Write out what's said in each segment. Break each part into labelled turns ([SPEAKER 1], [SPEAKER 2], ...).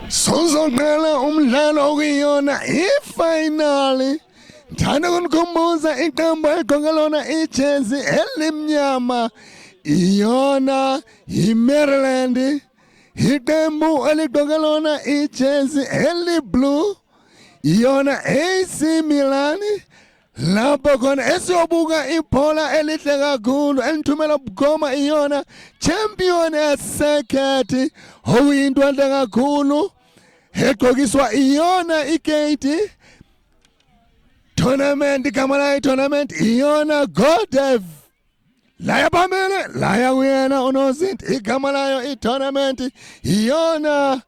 [SPEAKER 1] Sozoqala umdlalo kuyona ifinali. Thanda kunikhumbuza iqembu eligqoke lona ijezi elimnyama. Iyona iMaryland. Iqembu eligqoke lona ijezi eliblue. Iyona AC Milan. Lapho khona esiyobuka ibhola elihle kakhulu enithumela bukhoma iyona champion yasekhethi okuyinto enhle kakhulu egqokiswa iyona igate tournament igama layo tournament iyona Godev laya phambili laya kuyena unozinti igama layo i-tournament iyona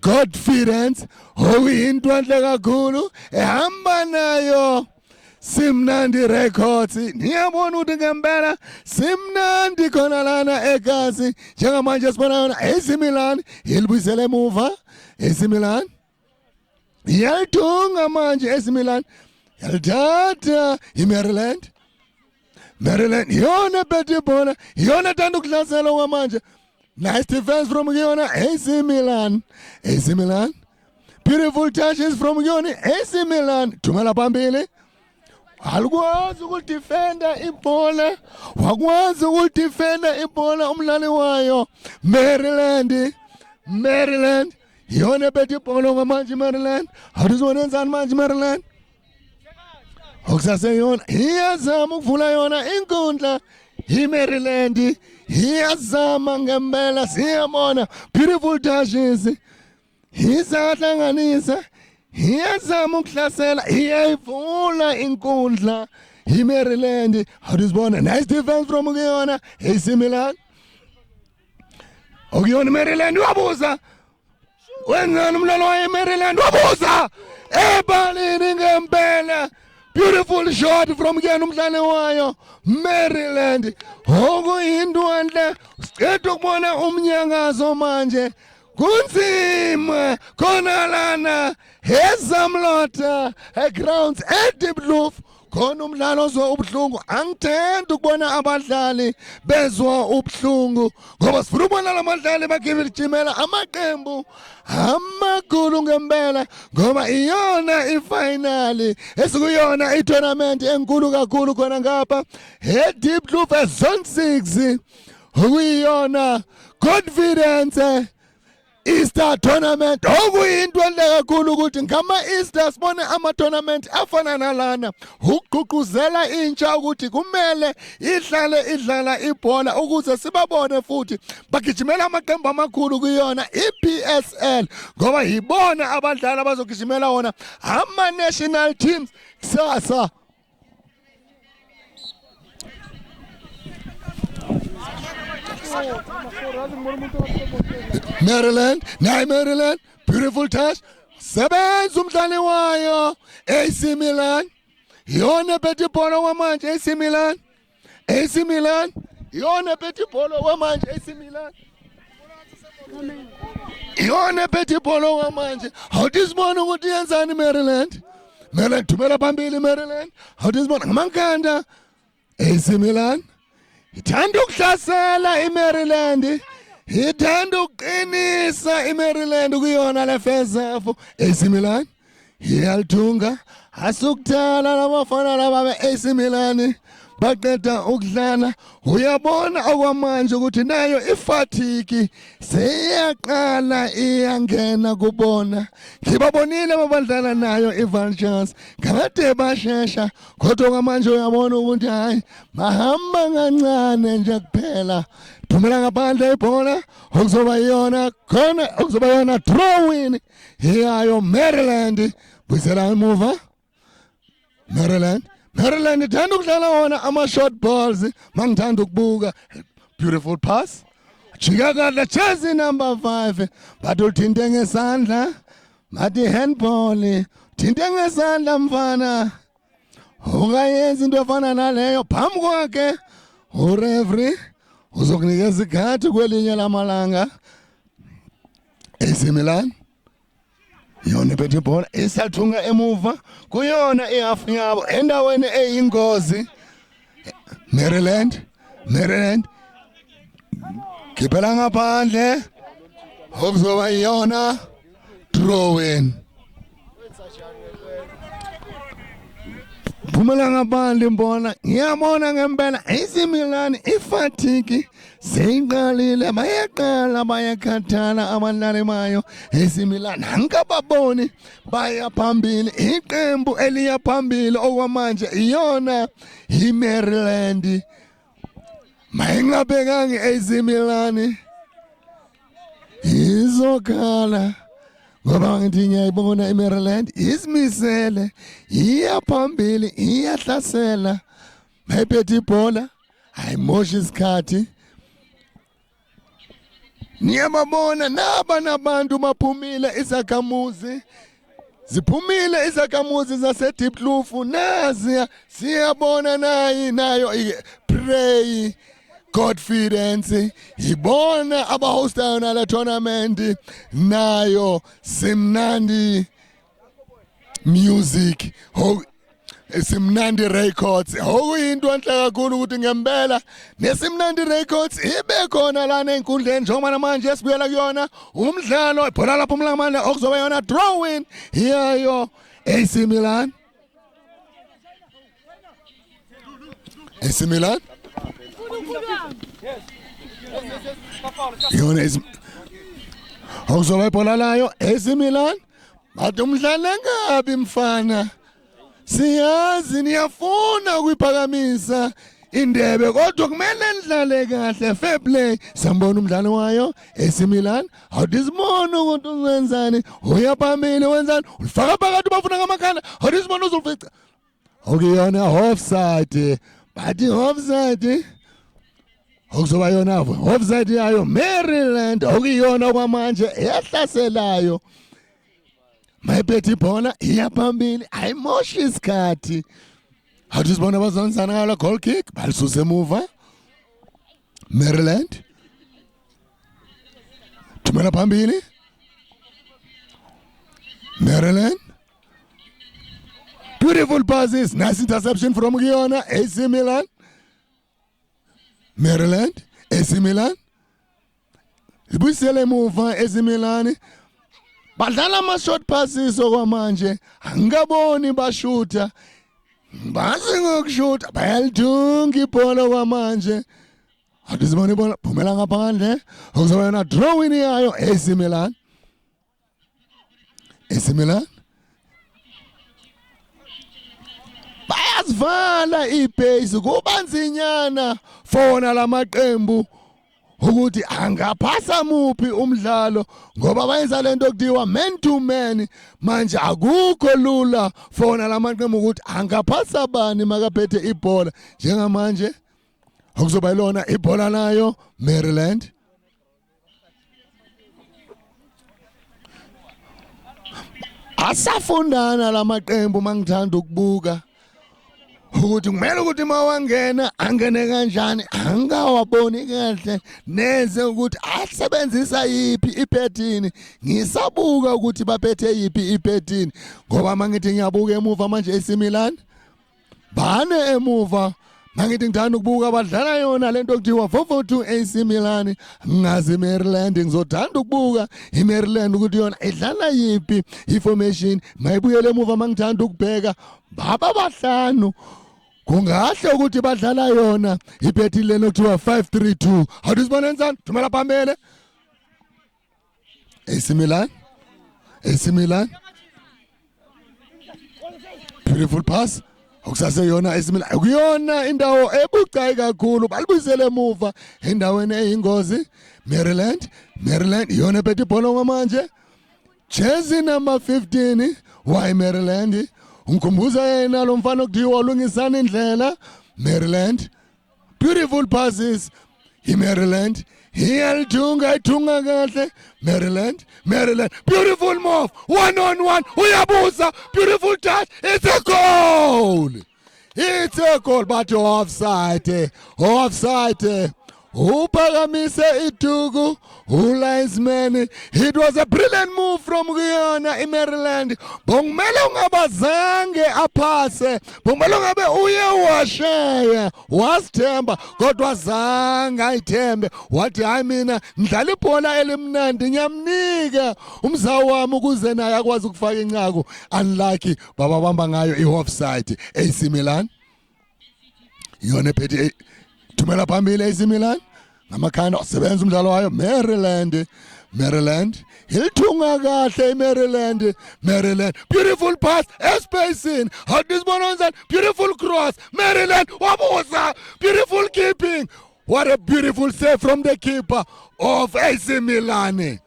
[SPEAKER 1] Godfidence okuyinto enhle kakhulu ehamba nayo Simnandi Records. Niyabona ukuthi ngempela simnandi khona lana eGazi njengamanje sibona yona AC Milan ilibuyisele emuva. AC Milan iyalithunga manje AC Milan yalithatha iMaryland. Maryland yona bethe bona yona thanda ukuhlasela kwamanje. Nice defense from yona AC Milan. AC Milan beautiful touches from yona AC Milan. Thumela phambili. Alukwazi ukulidefenda ibhola, wakwazi ukulidefenda ibhola umdlali wayo Maryland yona bethe ibhola ngamanje Maryland. Awuzonenzani manje Maryland? Okusase yona iyazama ukuvula yona inkundla iMaryland iyazama ngempela siyabona beautiful touches izahlanganisa iyazama ukuhlasela iyayivula inkundla iMaryland. Awuzibona nice defense from kuyona AC Milan. Okuyona Maryland wabuza wenzani umdlalo wayeMaryland wabuza ebalini ngempela beautiful shot from kuyena umdlali wayo Maryland okuyinto enhle siqeda ukubona umnyangazo manje kunzima khona lana ezamlota grounds eDiepkloof khona umdlalo ozwa ubuhlungu. Angithandi ukubona abadlali bezwa ubuhlungu ngoba sifuna ukubona labadlali bagijimela amaqembu amakhulu ngempela ngoba iyona ifinali esikuyona itournament enkulu kakhulu khona ngapha eDiepkloof ezone 6 okuyiyona Confidence Easter tournament. Okuyinto enhle kakhulu ukuthi ngama Easter sibone ama tournament afana nalana ukugqugquzela intsha ukuthi kumele ihlale idlala ibhola ukuze sibabone futhi bagijimela amaqembu amakhulu kuyona iPSL ngoba yibona abadlali abazogijimela wona ama national teams kusasa. Maryland, Maryland, beautiful touch. Sebenza umdlali wayo AC Milan. Yona bethe ibhola kwamanje AC Milan. AC Milan. Yona bethe ibhola kwamanje AC Milan. Yona bethe ibhola kwamanje. Awudizibona ukuthi yenzani Maryland? Maryland thumela phambili Maryland. Awudizibona ngamankanda AC Milan. Ithanda ukuhlasela iMaryland. Ithanda ukuqinisa iMaryland kuyona le first half. AC Milan iyalithunga asukuthala labafana laba beAC Milan baqeda ukudlala. Uyabona okwamanje ukuthi nayo ifatiki seyaqala iyangena kubona. Ngibabonile abadlala nayo iVultures kade bashesha kodwa kwamanje uyabona ukuthi hayi bahamba kancane nje kuphela. Thumela ngaphandle ibhola okuzoba yona khona okuzoba yona throw in yayo Maryland. Buyisela emuva Maryland ithanda ukudlala wona ama short balls mangithanda ukubuka. Beautiful pass jika kahle jersey number 5 bathi uthinte ngesandla bathi handball thinte ngesandla mfana ungayenza into efana naleyo phambi kwakhe ureferee uzokunikeza ikhathi kwelinye lamalanga. AC Milan yona bethe ibhola isathunga emuva kuyona ihafu yabo endaweni eyingozi. Maryland khiphela ngaphandle okuzoba yona drawing. Phumela ngaphandle mbona ngiyabona ngempela AC Milan ifatiki seyiqalile bayaqala bayakhathala abadlali bayo. AC Milan angikababoni baya phambili, iqembu eliya phambili okwamanje iyona iMaryland. Mayingabekanga AC Milan izokhala ngoba ngithi ngiyayibona iMaryland isimisele iya phambili iyahlasela mayiphethe ibhola ayimoshi isikhathi. Niyababona naba nabantu baphumile izakhamuzi ziphumile izakhamuzi zaseDeep Kloof nazi siyabona nayo Pray Confidence ibona abahostayo nala tournament nayo Simnandi Music Simnandi Records okuyinto enhle kakhulu ukuthi ngempela neSimnandi Records ibe khona lana enkundleni njengoba namanje sibuyela kuyona umdlalo ibhola lapho umlamane okuzoba yona drawing yayo AC Milan. AC Milan yona okuzoba ibhola layo AC Milan bathi umdlalo ngabi mfana siyazi niyafuna ukuyiphakamisa indebe kodwa kumele nidlale kahle, fair play. Sambona umdlalo wayo AC Milan awudizibona ukuthi uzenzani uyaphambili wenzani ulifaka phakathi bafuna ngamakhanda awudizibona uzofica okuyona offside bathi offside okuzoba yona offside yayo Maryland okuyona kwamanje eyahlaselayo mayiphethe ibhola iyaphambili ayimoshi isikhathi awudizibona bazonzana ngalo goal kick balisuse emuva Maryland thumela phambili Maryland beautiful passes, nice interception from kuyona AC Milan. Maryland AC Milan ibuyisele emuva AC Milan badlala ama-short passes okwamanje angikaboni bashuta bazi ngokushuta bayalithunga ibhola okwamanje awudizibona ibhola phumela ngaphandle okuzoba yona drawing yayo AC Milan. AC Milan bayazivala ipace kubanzinyana fona lamaqembu ukuthi angaphasa muphi umdlalo ngoba bayenza lento okuthiwa man to man manje akukho lula fona lamaqembu ukuthi angaphasa bani makaphethe ibhola njengamanje okuzoba ilona ibhola nayo Maryland. Asafundana lamaqembu mangithanda ukubuka ukuthi kumele ukuthi mawangena angene kanjani angawaboni kahle neze ukuthi asebenzisa yipi ipattern ngisabuka ukuthi baphethe yipi ipattern ngoba mangithi ngiyabuka emuva manje AC Milan bane emuva mangithi ngithanda ukubuka badlala yona lento okuthiwa 4-4-2 AC Milan ngazi Maryland ngizothanda ukubuka iMaryland ukuthi yona idlala yipi information mayibuyele emuva mangithanda ukubheka baba bahlanu kungahle ukuthi badlala yona ipattern lelo kuthiwa 5-3-2 awudizibona enzani thumela phambili AC Milan beautiful pass okusase yona AC Milan kuyona indawo ebucayi kakhulu balibuyisele emuva endaweni eyingozi Maryland yona ephethe ibhola ngamanje jersey number 15 why Maryland ungikhumbuza yena lo mfana okuthiwa ulungisana indlela Maryland beautiful passes iMaryland iyalithunga ithunga kahle Maryland beautiful move 1-on-1 uyabusa beautiful touch it's a goal but offside uphakamise iduku uLinesman. It was a brilliant move from kuyona iMaryland. Bongumele ungabazange aphase, bongumele ungabe uye washeya wasithemba kodwa zange ayithembe, wathi hayi mina ngidlala ibhola elimnandi ngiyamnika umzawu wami ukuze naye akwazi ukufaka incaku. Unlucky bababamba ngayo i-offside. AC Milan yona ephethe thumela phambili AC Milan ngamakhanda osebenza umdlalo wayo. Maryland ilithunga kahle iMaryland. Beautiful pass espacing. How this one on that beautiful cross. Maryland wabuza. Beautiful keeping. What a beautiful save from the keeper of AC Milan.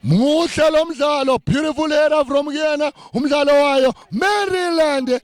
[SPEAKER 1] Muhle lo mdlalo, beautiful header from kuyena umdlalo wayo. Maryland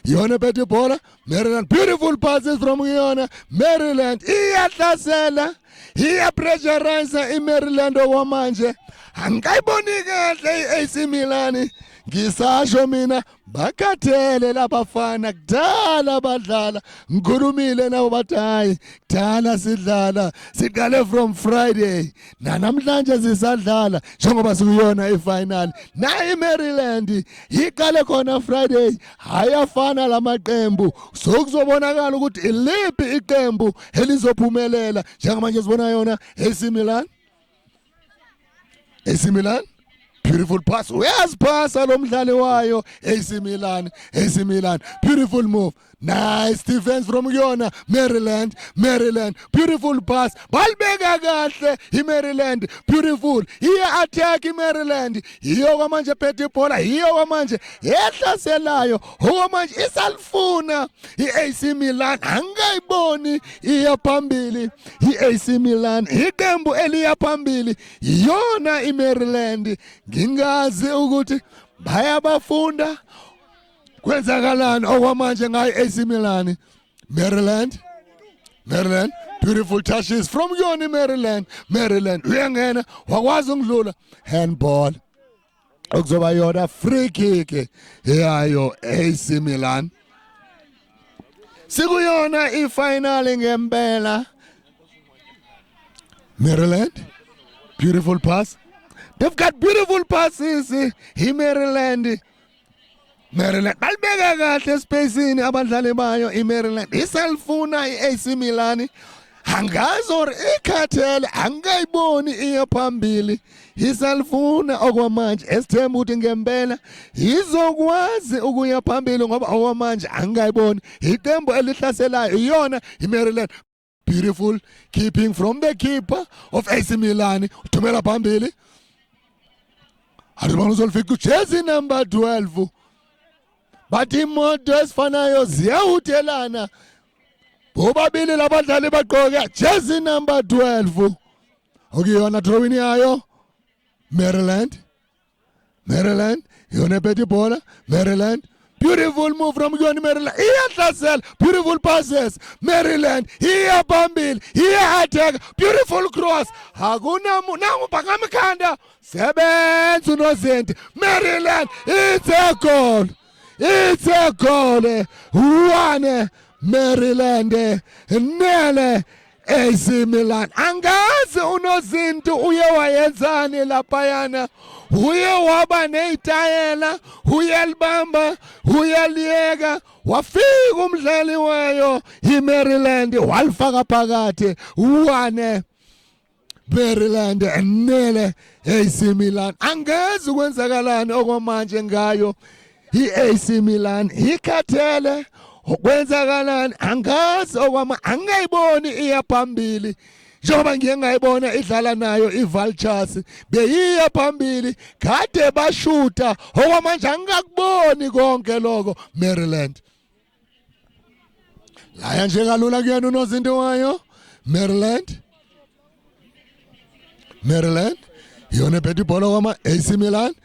[SPEAKER 1] yona bethe ibhola. Maryland beautiful passes from kuyona. Maryland iyahlasela, iyapressurize iMaryland okwamanje. Angayiboni kahle iAC Milan. Ngisasho mina bakhathele labafana kudala badlala. Ngikhulumile nabo bathi hayi kudala sidlala, siqale from Friday namhlanje sisadlala njengoba sikuyona ifinal. Na iMaryland iqale khona Friday, hayafana lamaqembu. Sokuzobonakala ukuthi iliphi iqembu elizophumelela. Njengamanje sibona yona AC Milan. Beautiful pass. Where's pass lo mdlali wayo AC Milan. Beautiful move. Nice defense from kuyona Maryland. Beautiful pass. Balbeka kahle iMaryland. Beautiful. Iya attack iMaryland. Iyo kwamanje phethe ibhola. Iyo kwamanje ehlaselayo. Okwamanje isalifuna iAC Milan. Angayiboni iya phambili iAC Milan. Iqembu eliya phambili iyona iMaryland. Ngingazi ukuthi bayabafunda kwenzakalani okwamanje ngayo AC Milan. Maryland. Beautiful touches from yona Maryland. Uyangena wakwazi ukudlula. Handball. Okuzoba yona free kick yayo AC Milan. Sikuyona ifinal ngempela. Maryland. Beautiful pass. They've got beautiful passes iMaryland. Balibeka kahle espacini abadlali bayo iMaryland. Isalifuna iAC Milan. Angazi or ikhathele angayiboni iya phambili. Isalifuna okwamanje esithemba ukuthi ngempela izokwazi ukuya phambili ngoba okwamanje angayiboni iqembu elihlaselayo iyona iMaryland. Beautiful keeping from the keeper of AC Milan. Uthumela phambili. Aribona uzolifika jersey number 12. Bathi imoto esifanayo ziyawuthelana. Bobabili labadlali bagqoke jersey number 12. Okuyona drawing yayo Maryland. Yona phethe ibhola Maryland. Beautiful move from Maryland. Iyahlasela. Beautiful passes. Maryland iya phambili, iya attack. Beautiful cross. Hakuna nangu bangamakhanda. Sebenza unozinti. Maryland, it's a goal. One Maryland nele AC Milan. Angazi unozinti uye wayenzani laphayana. Uye waba neyitayela, uyalibamba, uyaliyeka, wafika umdlali wayo iMaryland walifaka phakathi. One Maryland nele AC Milan. Angezi kwenzakalani okwamanje ngayo iAC Milan. Ikhathele okwenzakalani angazi angayiboni iya phambili. Njengoba ngiye ngayibona idlala nayo iVultures beyiya phambili kade bashuta okwamanje angakuboni konke lokho Maryland. Laya nje kalula kuyena unozinto wayo Maryland. Yona phethe ibhola kwama AC Milan.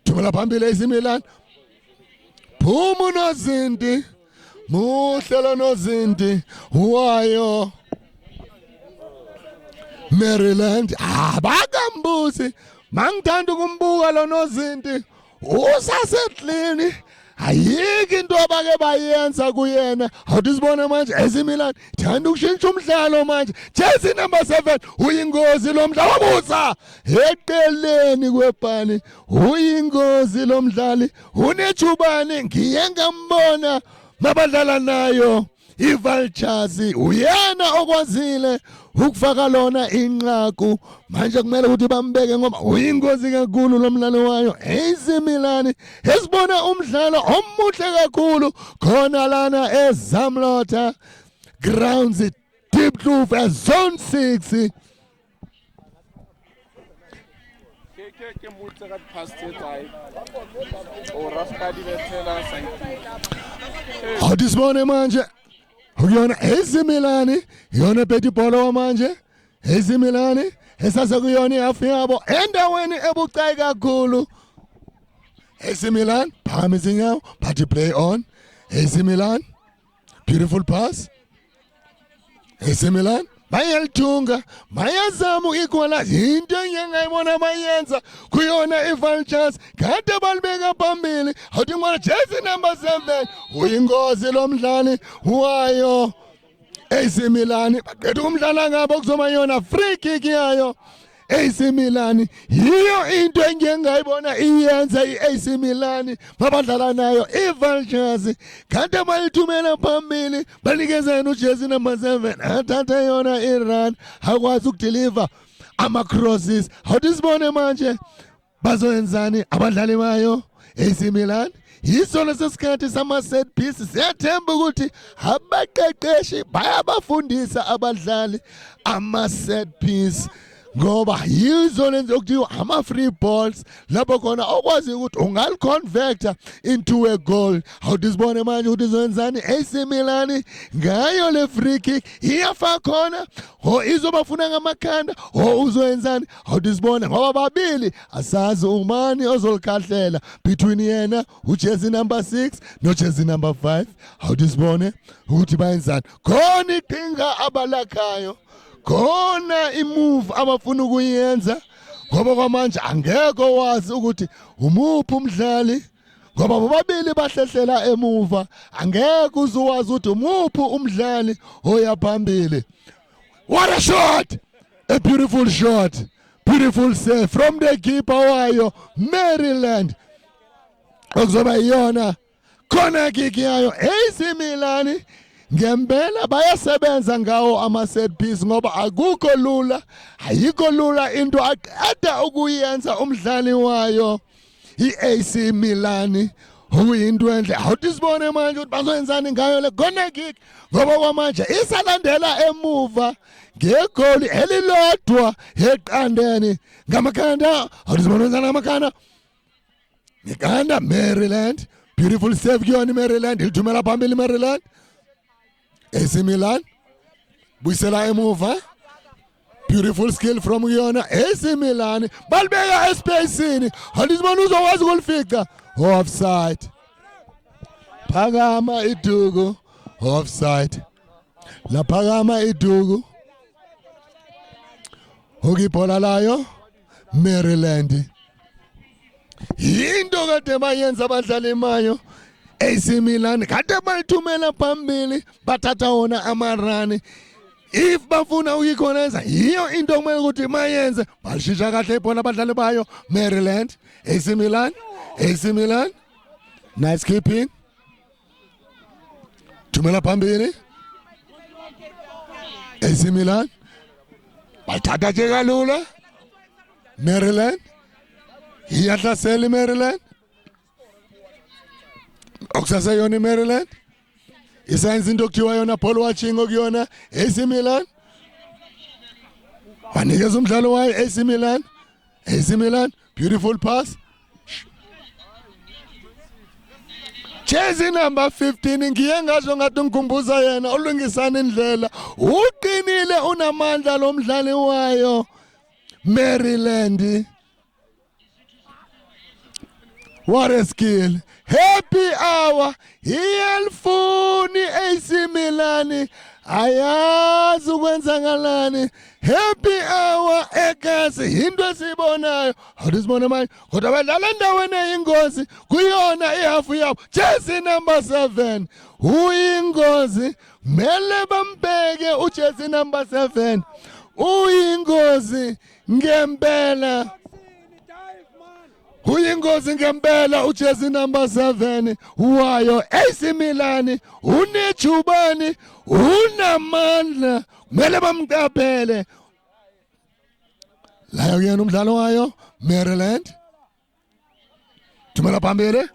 [SPEAKER 1] Thumela phambili AC Milan. Phuma unozinti. Muhle lo nozinti wayo Maryland. Bakambusi mangithanda ukumbuka lo nozinti usaseklini ayikho into abake bayenza kuyena. Awudizibona manje AC Milan thanda ukushintsha umdlalo manje. Jersey number 7 uyingozi lo mdlalo wabuza eqeleni kwebhani. Uyingozi lo mdlali unejubane ngiye ngambona mabadlala nayo. iVultures uyena okwazile ukufaka lona inqaku manje kumele ukuthi bambeke ngoba uyingozi kakhulu lo mdlalo wayo AC Milan esibona umdlalo omuhle kakhulu khona lana eZamlota grounds deep roof zone 6
[SPEAKER 2] ke motse ka past tsae o rafkadi bethela saiti
[SPEAKER 1] awudisibone manje ukuyona AC Milan yona phethi ibhola manje AC Milan esase kuyona ihalf yabo endaweni ebucayi kakhulu AC Milan phakathi izinyawo but play on AC Milan beautiful pass AC Milan bayalithunga bayazama ukigwala into engiyayibona bayenza kuyona iVultures kade balibeka phambili awuthi ngwana jersey number 7 uyingozi lo mdlali wayo AC Milan baqeda umdlala ngabo kuzoba yona free kick yayo AC Milan yiyo into engiyayibona iyenza iAC Milan mabadlala nayo iVultures kade bayithumela phambili banikezana ujersey number 7 athatha yona irun akwazi ukudeliver ama crosses awudisibone manje bazoyenzani abadlali bayo AC Milan yisona sesikhathi sama set piece siyathemba ukuthi abaqeqeshi bayabafundisa abadlali ama set piece ngoba yizo lenze ukuthiwa ama free balls lapho khona okwazi ukuthi ungaliconverta into a goal awudizibone manje ukuthi izowenzani AC Milan ngayo le free kick iyafa khona izobafuna ngamakhanda uzoyenzani awudizibone ngoba babili asazi umani ozolikhahlela between yena ujersey number 6 no jersey number 5 awudizibone ukuthi bayenzani khona iqhinga abalakhayo khona imove abafuna ukuyenza ngoba kwamanje angeke wazi ukuthi umuphi umdlali ngoba bobabili bahlehlela emuva angeke uzowazi ukuthi umuphi umdlali oyaphambili. What a shot, a beautiful shot, beautiful save from the keeper wayo Maryland okuzoba iyona khona kick yayo AC Milan ngempela bayasebenza ngawo ama set piece ngoba akukho lula ayikho lula into aqeda ukuyenza umdlali wayo iAC Milan uyinto enhle awudisibone manje ukuthi bazoyenzani ngayo le corner kick ngoba kwamanje isalandela emuva ngegoli elilodwa eqandeni ngamakhanda awudisibone wenzana ngamakhanda ngikanda Maryland beautiful save kuyona Maryland ilithumela phambili Maryland AC Milan buyisela emuva beautiful skill from yona AC Milan balibeka espacini andizibona uzokwazi ukulifica offside phakama iduku offside la phakama iduku ukibhola layo Maryland into kade bayenza abadlali mayo AC Milan kade bayithumela phambili bathatha wona amarani if bafuna ukuyikhoneza yiyo into kumele ukuthi mayenze balishisha kahle ibhola abadlali bayo Maryland AC Milan nice keeping thumela phambili AC Milan bathatha nje kalula Maryland iyahlasela Maryland okusasa yona Maryland isayenza into okuthiwa yona ball watching okuyona AC Milan wanikeza umdlalo wayo AC Milan beautiful pass jersey number 15 ngiye ngasho ngathi ngikhumbuza yena olungisana indlela uqinile unamandla lo mdlali wayo Maryland. What a skill. Happy hour. Iyalfuni AC Milan ayazi ukwenzakalani. Happy hour ekasi into esibonayo awusibona manje kodwa badlala endaweni eyingozi kuyona ihafu yabo jersey number 7 uyingozi kumele bambeke ujersey number 7 uyingozi ngempela uyingozi ngempela ujersey number 7 wayo AC Milan unejubani unamandla kumele bamqaphele la uyena umdlalo wayo Maryland thumela phambili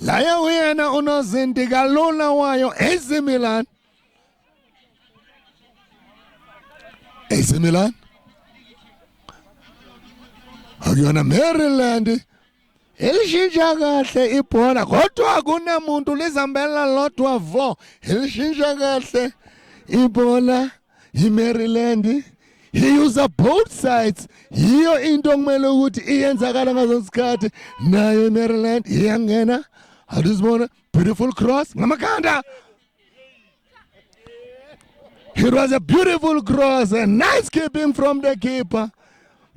[SPEAKER 1] la uyena unozinti kalula wayo AC Milan akuyona Maryland elishintsha kahle ibhola kodwa kunemuntu lizambela lodwa vo elishintsha kahle ibhola iMaryland use both sides yiyo into kumele ukuthi iyenzakala ngazo isikhathi nayo iMaryland iyangena awuzibona beautiful cross ngamakhanda. It was a beautiful cross, a nice keeping from the keeper.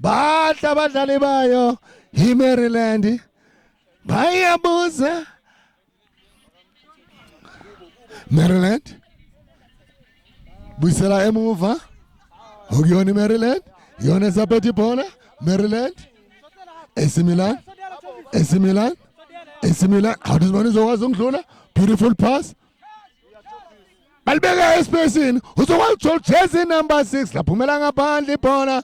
[SPEAKER 1] Bahla badlali bayo iMaryland bayabuza Maryland buyisela emuva ukuyona iMaryland yona zaphethe ibhola Maryland AC Milan awuzibona izokwazi ukudlula beautiful pass balibeka espacini uzokwazi ukuthola jersey number 6 laphumela ngaphandle ibhola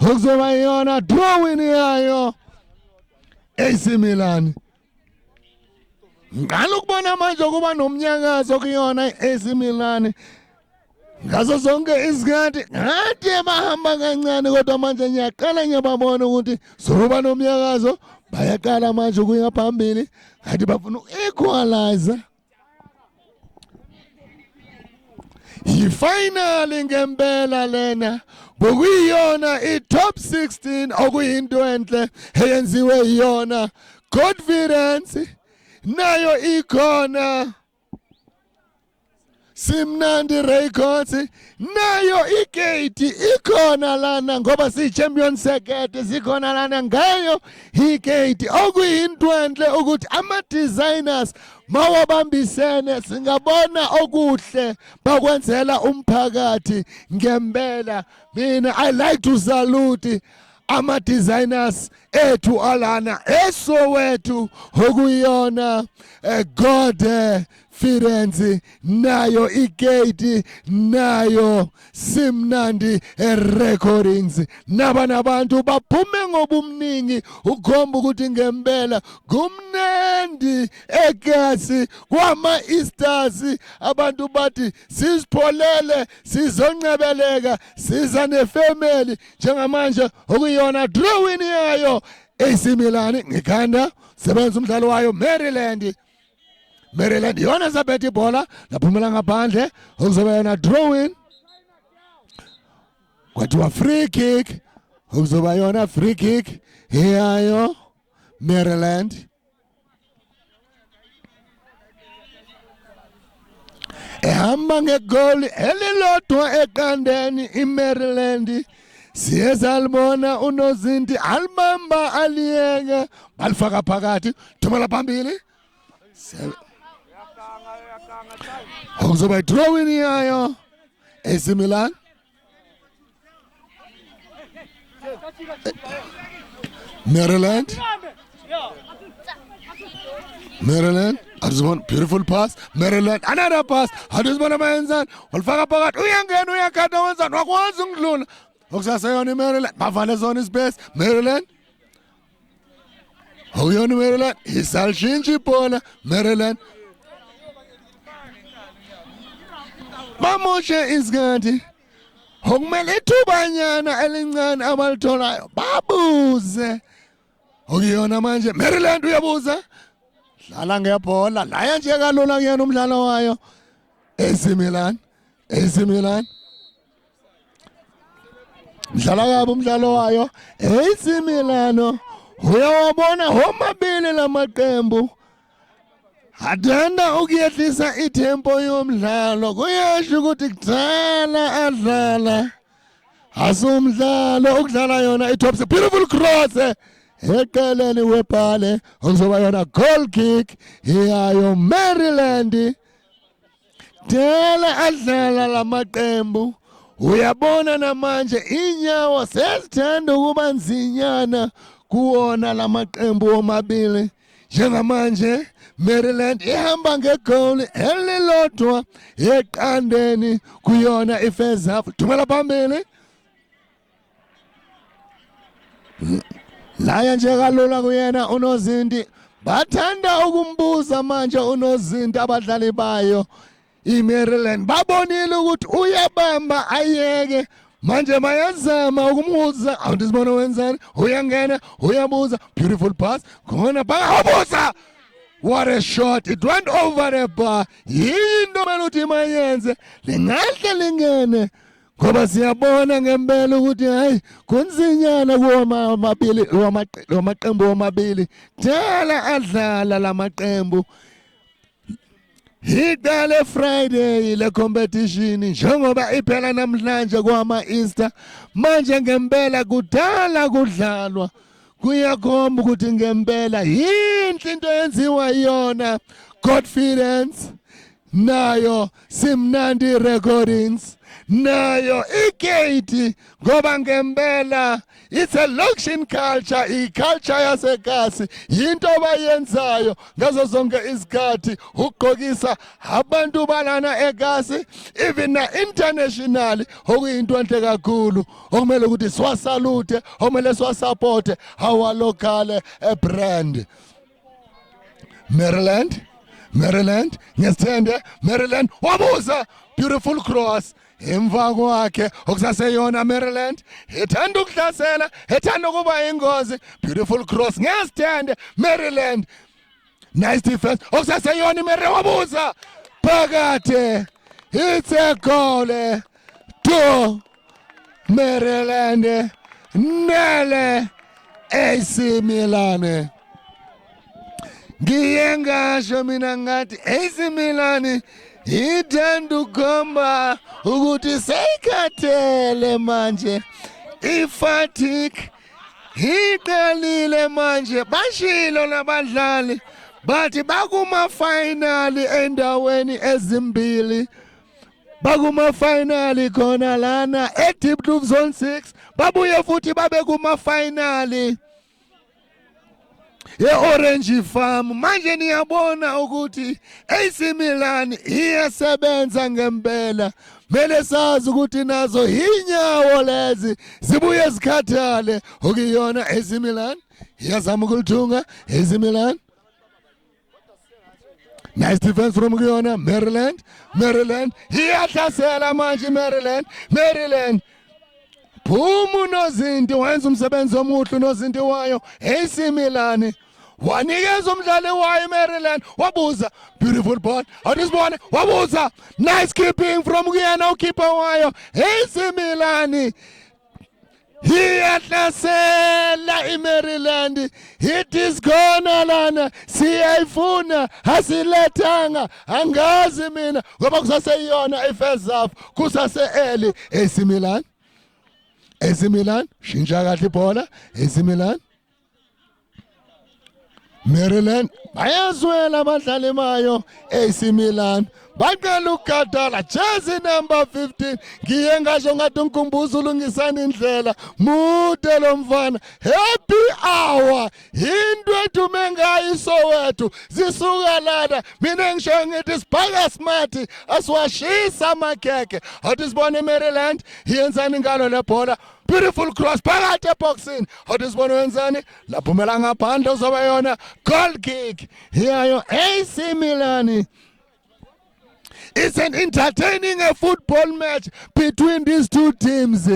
[SPEAKER 1] okuzoba yona drawing yayo AC Milan ngalokubona manje kuba nomnyakazo kuyona AC Milan ngazo zonke izikhathi ngathi bahamba kancane kodwa manje ngiyaqala ngiyababona ukuthi soba nomnyakazo bayaqala manje ukuya phambili ngathi bafuna equalizer ifinally ngempela lena bokuyiyona i-top 16 okuyinto enhle eyenziwe yiyona confidence nayo ikhona Simnandi Records nayo igate ikhona lana ngoba siyi-champion circuit zikhona lana ngayo igate okuyinto enhle ukuthi ama-designers mawabambisene singabona okuhle bakwenzela umphakathi ngempela. Mina I like to salute ama-designers ethu alana eSoweto okuyona God Firenze nayo igate nayo Simnandi Recordings nabantu baphume ngobumningi ukhomba ukuthi ngempela kumnandi egasi kwama-Easters abantu bathi sizipholele sizoncebeleka siza nefamily njengamanje okuyona drawing yayo AC Milan ngikhanda sebenza umdlalo wayo Maryland yona zabethe ibhola laphumela ngaphandle okuzoba yona drawing kwathiwa free kick okuzoba yona free kick yayo Maryland ehamba ngegoli elilodwa eqandeni iMaryland siye salibona unozinti alibamba aliyeke balifaka phakathi thumela phambili okuzoba drawing yayo AC Milan Maryland awuzibona beautiful pass Maryland another pass awuzibona mayenzani walifaka phakathi uyangena uyakhatha wenzani wakwazi ukudlula okusaseyona iMaryland bavale zona ispace Maryland okuyona iMaryland isalishintsha ibhola Maryland bamoshe isikhathi okumele ithubanyana elincane abalitholayo babuze okuyona manje Maryland uyabuza dlala ngebhola laya nje kalula kuyena umdlalo wayo AC Milan dlala kabi umdlalo wayo AC Milan uyawabona homabili lamaqembu Athanda ukuyehlisa itempo yomdlalo. Kuyasho ukuthi kudala adlala. Asumdlalo ukudlala yona itop. Beautiful cross. Eceleni webhale okuzoba yona goal kick iyayo Maryland. Dala adlala lamaqembu. Uyabona namanje inyawo sezithanda ukuba nzinyana kuona lamaqembu omabili. Njengamanje Maryland ihamba ngegoal elilodwa eqandeni kuyona ifirst half. Thumela phambili. Laya nje kalula kuyena uNozinti. Bathanda ukumbuza manje uNozinti abadlali bayo iMaryland. Babonile ukuthi uyabamba ayeke. Manje bayazama ukumhuza. Awusibona wenzani? Uyangena, uyabuza. Beautiful pass. Khona bakabuza. What a shot. It went over the bar. Yinto mele uthi mayenze. Lingahle lingene. Ngoba siyabona ngempela ukuthi hayi kunzinyana kuwa mabili wamaqembu omabili. Dala adlala lamaqembu. Iqale Friday le competition njengoba iphela namhlanje kwama Easter. Manje ngempela kudala kudlalwa. Kuyakhomba ukuthi ngempela yinhle into yenziwa yona. Confidence nayo Simnandi Recordings. Nayo igate ngoba ngempela it's a location culture, iculture yaseKasi yinto abayenzayo ngazo zonke isikhathi ugqokisa abantu balana eKasi even na internationally okuyinto enhle kakhulu okumele ukuthi siwasalute okumele siwasupport our local brand. Maryland ngesithende Maryland wabuza beautiful cross. Emva kwakhe okusaseyona Maryland ethanda ukuhlasela ethanda ukuba ingozi. Beautiful cross ngesithende Maryland. Nice defense okusaseyona Maryland wabuza phakathi. It's a goal to Maryland. Nele AC Milan. Ngiyengasho mina ngathi AC Milan ithanda ukukhomba ukuthi seyikhathele manje. Ifatigue iqalile manje. Bashilo nabadlali bathi bakuma final endaweni ezimbili. Bakuma final khona lana eDeep Blue Zone 6. Babuye futhi babe kuma final Orange Farm. Manje niyabona ukuthi AC Milan iyasebenza ngempela. Mele sazi ukuthi nazo inyawo lezi zibuye zikhathale okuyona AC Milan. Iyazama ukuthunga AC Milan. Nice defense from kuyona Maryland. Iyahlasela manje Maryland. Phuma uNozinti wenza umsebenzi omuhle uNozinti wayo AC Milan. Wanikeza umdlali wayo Maryland wabuza beautiful ball. Awusibone wabuza nice keeping from kuyena ukeeper wayo AC Milan. Iyahlasela iMaryland. It is gone lana siyayifuna asilethanga angazi mina ngoba kusaseyona ifirst half kusase early AC Milan shintsha kahle ibhola AC Milan. Maryland bayazwela abadlali bayo AC Milan. Baqala ukukhathala jersey number 15 ngiye ngasho ngathi uNkumbuzo ulungisana indlela mude lo mfana. Happy hour into ethume ngayo iSoweto zisuka lana mina ngisho ngithi sibhaka smart asiwashisa amakheke. Awusibone iMaryland yenzani ngalo lebhola. Beautiful cross phakathi eboxini. Awusibone wenzani laphumela ngaphandle uzoba yona goal kick iyayo AC Milan. It's an entertaining football match between these two teams.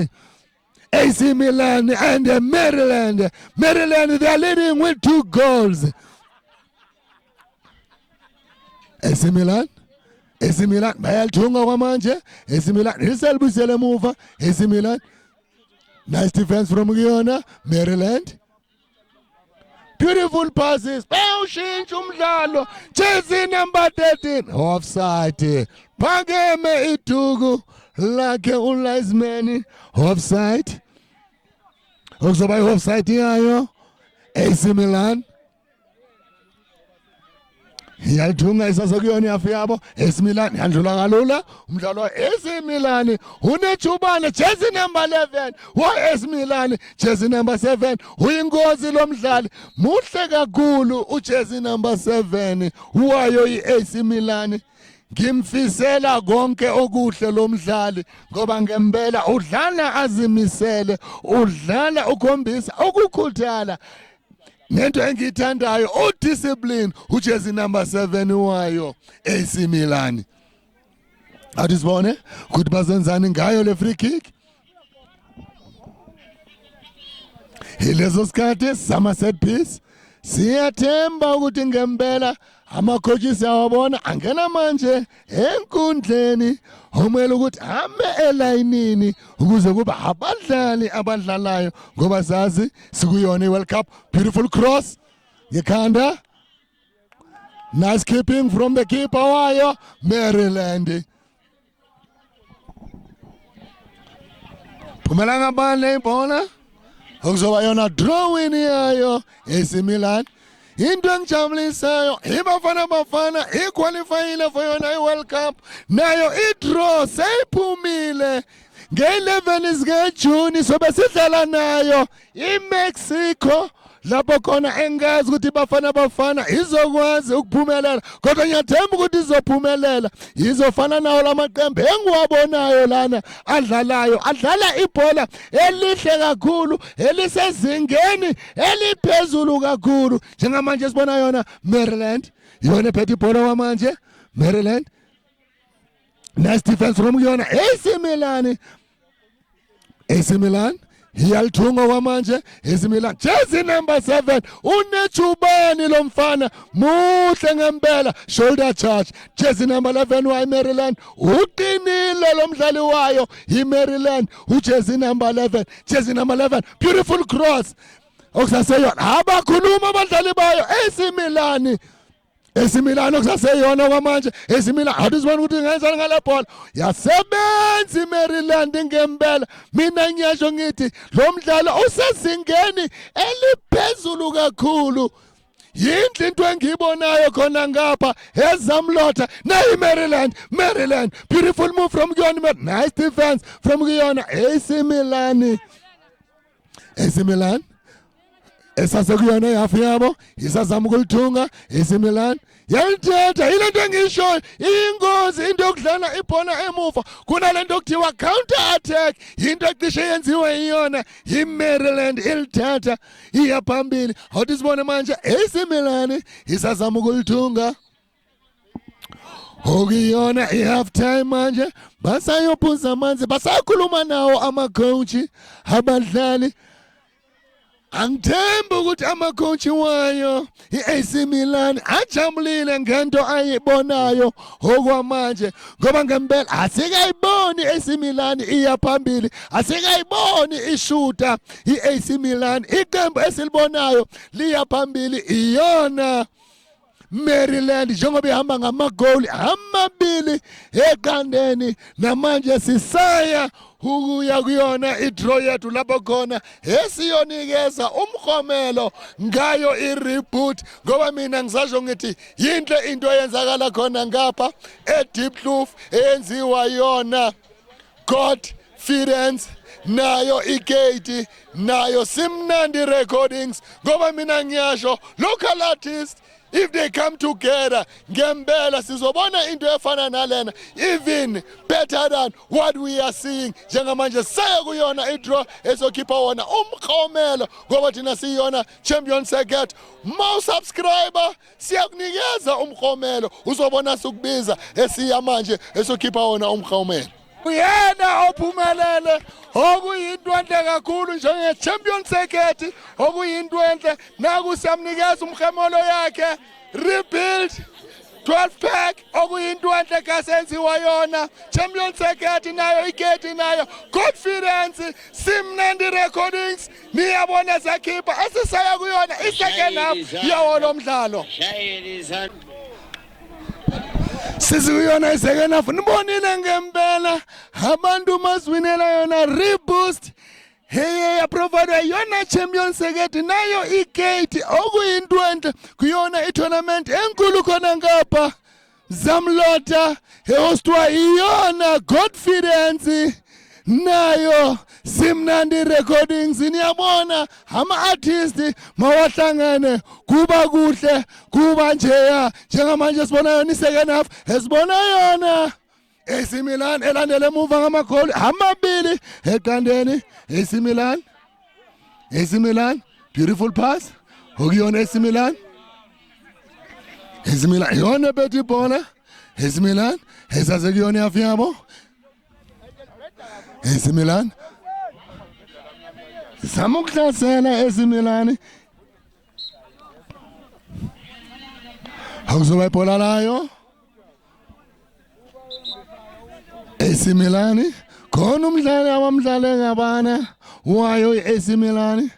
[SPEAKER 1] AC Milan and Maryland. Maryland, they are leading with 2 goals. AC Milan bayalithunga kwamanje. AC Milan iselibuyisele emuva. AC Milan. Nice defense from kuyona Maryland. Beautiful passes. Bayawushintsha umdlalo. Jersey number 13. Offside. Phakeme iduku lakhe uLiesman. Offside. Okuzoba i-offside yayo. AC Milan. Iyalithunga isasokuyona yafi yabo. AC Milan yandlula kalula. Umdlalo wa-AC Milan unejubane jersey number 11 wa-AC Milan jersey number 7 uyingozi lo mdlali muhle kakhulu ujersey number 7 wayo i-AC Milan. Ngimfisela konke okuhle lo mdlali ngoba ngempela udlala azimisele, udlala ukhombisa ukukhuthala. Nento engiyithandayo udiscipline ujersey number 7 wayo AC Milan. Athi sibone ukuthi bazenzani ngayo le free kick. Ilezo sikhathi sama set piece. Siyathemba ukuthi ngempela ama-coaches awabona angena manje enkundleni omele ukuthi ame elayinini ukuze kuba abadlali abadlalayo ngoba sazi sikuyona i-World Cup. Beautiful cross ngekhanda. Nice keeping from the keeper wayo Maryland. Phumela ngabane ibhola okuzoba yona drawing yayo AC Milan. Into engijabulisayo iBafana Bafana iqualifyile for yona i-World Cup nayo i-draw seyiphumile nge-11 zikaJuni sobe sidlala nayo iMexico lapho khona engazi ukuthi iBafana Bafana izokwazi ukuphumelela kodwa ngiyathemba ukuthi izophumelela izofana nawo lamaqembu engiwabonayo lana adlalayo adlala ibhola elihle kakhulu elisezingeni eliphezulu kakhulu njengamanje sibona yona Maryland yona ephethe ibhola kwamanje Maryland. Nice defense from yona AC Milan. AC Milan iyalithunga kwamanje AC Milan jersey number 7 unejubani lo mfana muhle ngempela shoulder charge jersey number 11 wa Maryland uqinile lo mdlali wayo iMaryland ujersey number 11 jersey number 11 beautiful cross okusaseyona abakhuluma abadlali bayo AC Milan. AC Milan okusaseyona kwamanje AC Milan athi sibona ukuthi ngenzani ngale bhola yasebenza iMaryland ngempela. Mina ngiyasho ngithi lo mdlalo usezingeni eliphezulu kakhulu. Yindlu into engiyibonayo khona ngapha ezamlotha na Maryland beautiful move from kuyona. Nice defense from kuyona AC Milan. AC Milan esasekuyona yafu yabo isazama ukulithunga AC Milan yalithetha ilento engishoyo ingozi into yokudlala ibhola emuva kunalento okuthiwa counter attack into ecishe yenziwe iyona iMaryland ilithatha iya phambili. Awuthi sibone manje AC Milan isazama ukulithunga okuyona i-half time manje basayophuza amanzi basakhuluma nawo ama-coach abadlali. Angithemba ukuthi ama-coach wayo i-AC Milan ajabulile ngento ayibonayo okwamanje ngoba ngempela asikayiboni i-AC Milan iya phambili, asikayiboni ishuta i-AC Milan. Iqembu esilibonayo liya phambili iyona Maryland njengoba ihamba ngamagoli amabili eqandeni namanje sisaya ukuya kuyona i-draw yethu lapho khona esiyonikeza umkhomelo ngayo i-reboot ngoba mina ngisasho ngithi yinhle into eyenzakala khona ngapha eDeepkloof eyenziwa yona Godfidence nayo iGate nayo Simnandi Recordings ngoba mina ngiyasho local artists if they come together ngempela sizobona into efana nalena even better than what we are seeing njengamanje saya kuyona idraw ezokhipha wona umkhomelo ngoba thina siyona champion circuit. Ma subscriber siyakunikeza umkhomelo uzobona sukubiza esiya manje esokhipha wona umkhomelo uyena ophumelele okuyinto enhle kakhulu njenge-champion circuit okuyinto enhle naku siyamnikeza umkhomelo yakhe rebuild 12 pack okuyinto enhle kasenziwa yona. Champion Circuit nayo igate nayo. Confidence Simnandi Recordings niyabona zakhipha asisaya kuyona i-second half yawo lo mdlalo. Sizikuyona i-second half nibonile ngempela abantu maswinela yona reboost. Hey provide yona Champion Circuit nayo igate okuyinto enhle kuyona i-tournament enkulu khona ngapha Zamlota ehostwa iyona Confidence nayo Simnandi Recordings niyabona ama-artist mawahlangane kuba kuhle kuba njeya njengamanje sibona yona i-second half esibona yona AC Milan elandele emuva ngamakholi amabili eqandeni. AC Milan beautiful pass okuyona AC Milan yona bethi bona AC Milan esaze kuyona yafiyabo AC Milan samukhlasela AC Milan akuzoba ibhola layo AC Milan khona umdlali abamdlale ngabana wayo i-AC Milan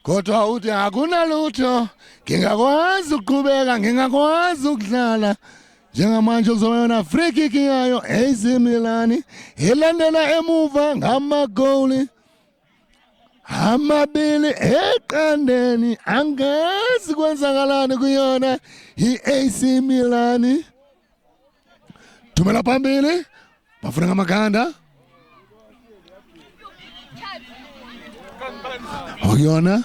[SPEAKER 1] kodwa uthi akunalutho ngingakwazi ukuqhubeka ngingakwazi ukudlala njengamanje kuzoba yona free kick yayo AC Milan ilandela emuva ngamagoli amabili eqandeni angazi kwenzakalani kuyona i-AC Milan thumela phambili bafuna ngamaganda okuyona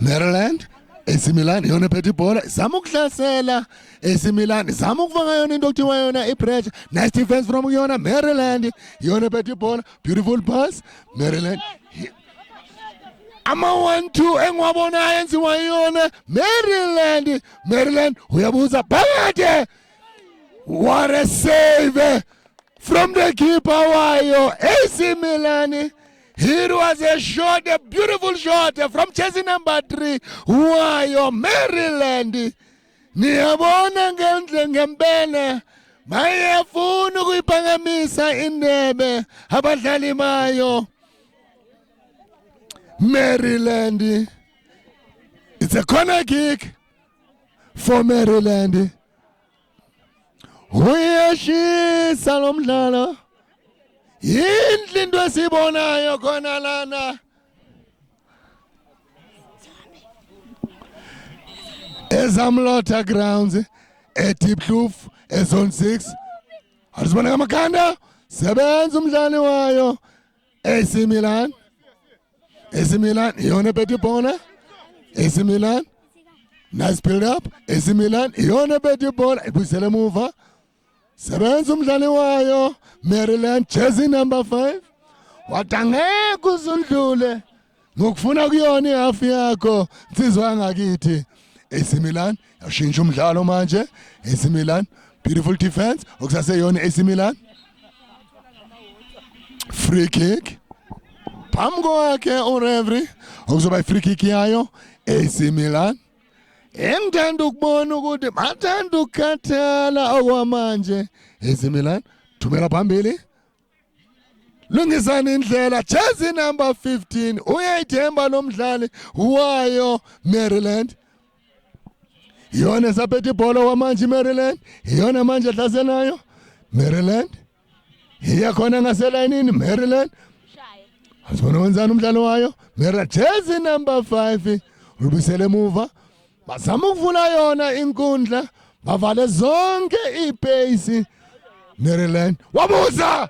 [SPEAKER 1] Maryland AC Milan yona phethe ibhola zama ukuhlasela AC Milan zama ukufaka yona into okuthiwa yona i-pressure. Nice defense from yona Maryland yona phethe ibhola beautiful pass Maryland ama 1-2 engiwabona yenziwa yona Maryland uyabuza phakathi. What a save from the keeper wayo AC Milan. It was a shot, a beautiful shot from jersey number 3 wayo Maryland. Niyabona ngendle ngempela bayafuna ukuyiphakamisa indebe abadlali bayo Maryland. It's a corner kick for Maryland. Uyashisa lo mdlalo. Yindlu into esibonayo khona lana. Ezamlota grounds eDeepkloof ezone 6. Asibona ngamakhanda sebenza umdlali wayo AC Milan. AC Milan yona bethi bona. AC Milan nice build up. AC Milan yona bethi bona ibuyisele emuva. Sebenza umdlali wayo Maryland jersey number 5 watangeke uzundlule ngokufuna kuyona ihalf yakho insizwa ngakithi. AC Milan yashintsha umdlalo manje. AC Milan beautiful defense okusase yona AC Milan free kick phambi kwakhe ureferee okuzoba free kick yayo AC Milan. Engithanda ukubona ukuthi bathanda ukukhathala okwamanje AC Milan thumela phambili lungisana indlela jersey number 15 uyayithemba lo mdlali wayo Maryland. Yona saphethe ibhola wamanje Maryland yona manje hlaselayo Maryland iyakhona ngaselayinini Maryland asibona wenzani umdlalo wayo Maryland jersey number 5 ubisele emuva bazama ukuvula yona inkundla bavale zonke ipace. Maryland wabuza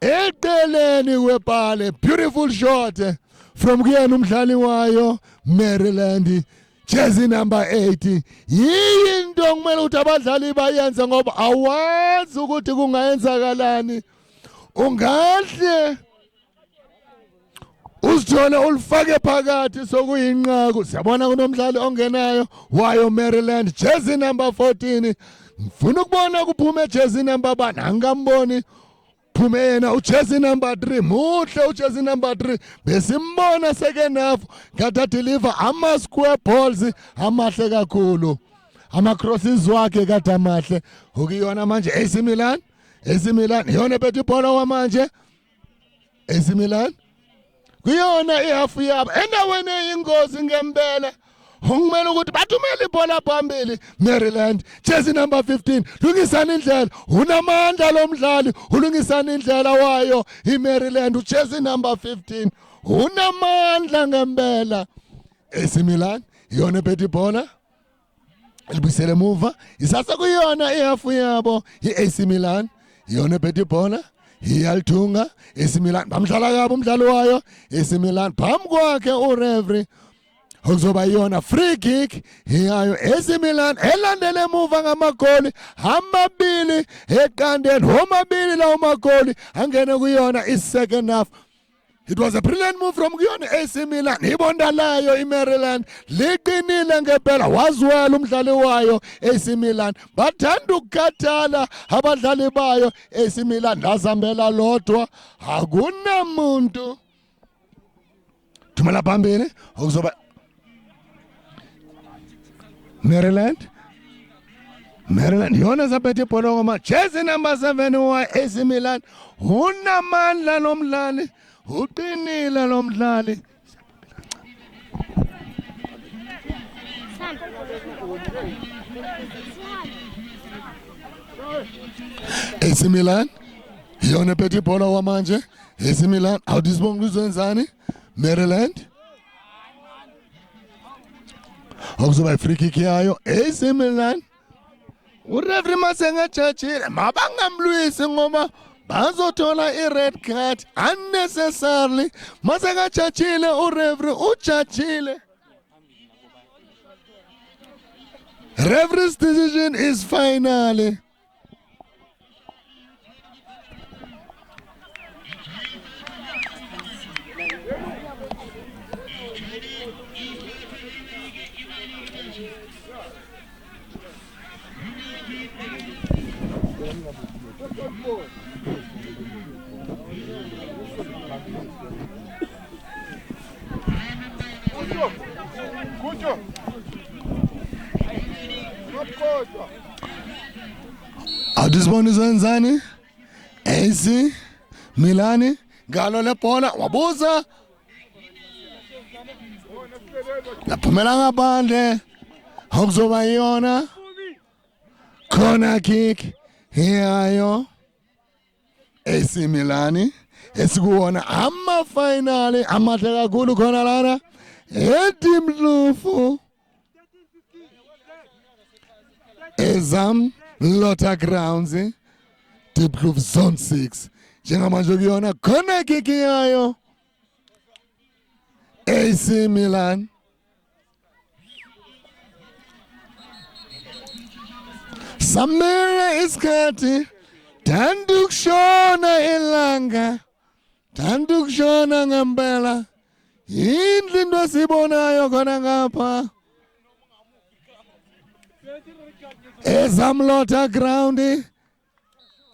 [SPEAKER 1] eceleni kwepale beautiful shot from kuyena umdlali wayo Maryland jersey number 8. Yinto kumele ukuthi abadlali bayenze ngoba awazi ukuthi kungayenzakalani. Ungahle usithole ulifake phakathi sokuyinqaku. Siyabona kunomdlali ongenayo wayo Maryland jersey number 14. Ngifuna ukubona kuphume jersey number 1 angamboni phume yena ujersey number 3 muhle ujersey number 3 besimbona second half kade deliver ama square balls amahle kakhulu ama-crosses wakhe kade amahle ukuyona manje AC Milan iyona ephethe ibhola kwamanje AC Milan kuyona ihafu yabo endaweni eyingozi ngempela ungumele ukuthi bathumele ibhola phambili Maryland jersey number 15 lungisana indlela unamandla lomdlali ulungisana indlela wayo iMaryland ujersey number 15 unamandla ngempela AC Milan iyona ephethe ibhola elibuyisele emuva isasa kuyona ihafu yabo iAC Milan iyona ephethe ibhola iyalithunga AC Milan bamdlala kabi umdlalo wayo AC Milan phambi kwakhe ureferee okuzoba yona free kick yayo AC Milan elandele emuva ngamagoli amabili eqandeni omabili lawo magoli angene kuyona i-second half. It was a brilliant move from kuyona AC Milan ibonda layo iMaryland liqinile ngempela wazwela umdlali wayo AC Milan bathanda ukukhathala abadlali bayo AC Milan lazambela lodwa akunamuntu thumela phambili okuzoba Maryland yona zaphethe ibhola ngoma jersey number 7 wa AC Milan unamandla nomdlali uqinile lo mdlali AC Milan yona ephethe ibhola kwamanje AC Milan awudisibonga uzwenzani Maryland okuzoba free kick yayo AC Milan ureferee masengajajile mabangamlwisi ngoba bazothola i-red card unnecessarily masengajajile ureferee ujajile. Referee's decision is final. Adisboni Zenzani AC Milani galo le bola wabuza laphumela ngaphandle okuzoba yona corner kick yayo AC Milani esikuwona ama-finali amahle kakhulu khona lana eDimlufu Ezam Lota Grounds Diepkloof Zone 6 njengamanje kuyona corner kick yayo AC Milan samele isikhathi tandukushona ilanga tandukushona ngempela yindlu into sibonayo khona ngapha Ezamlota Ground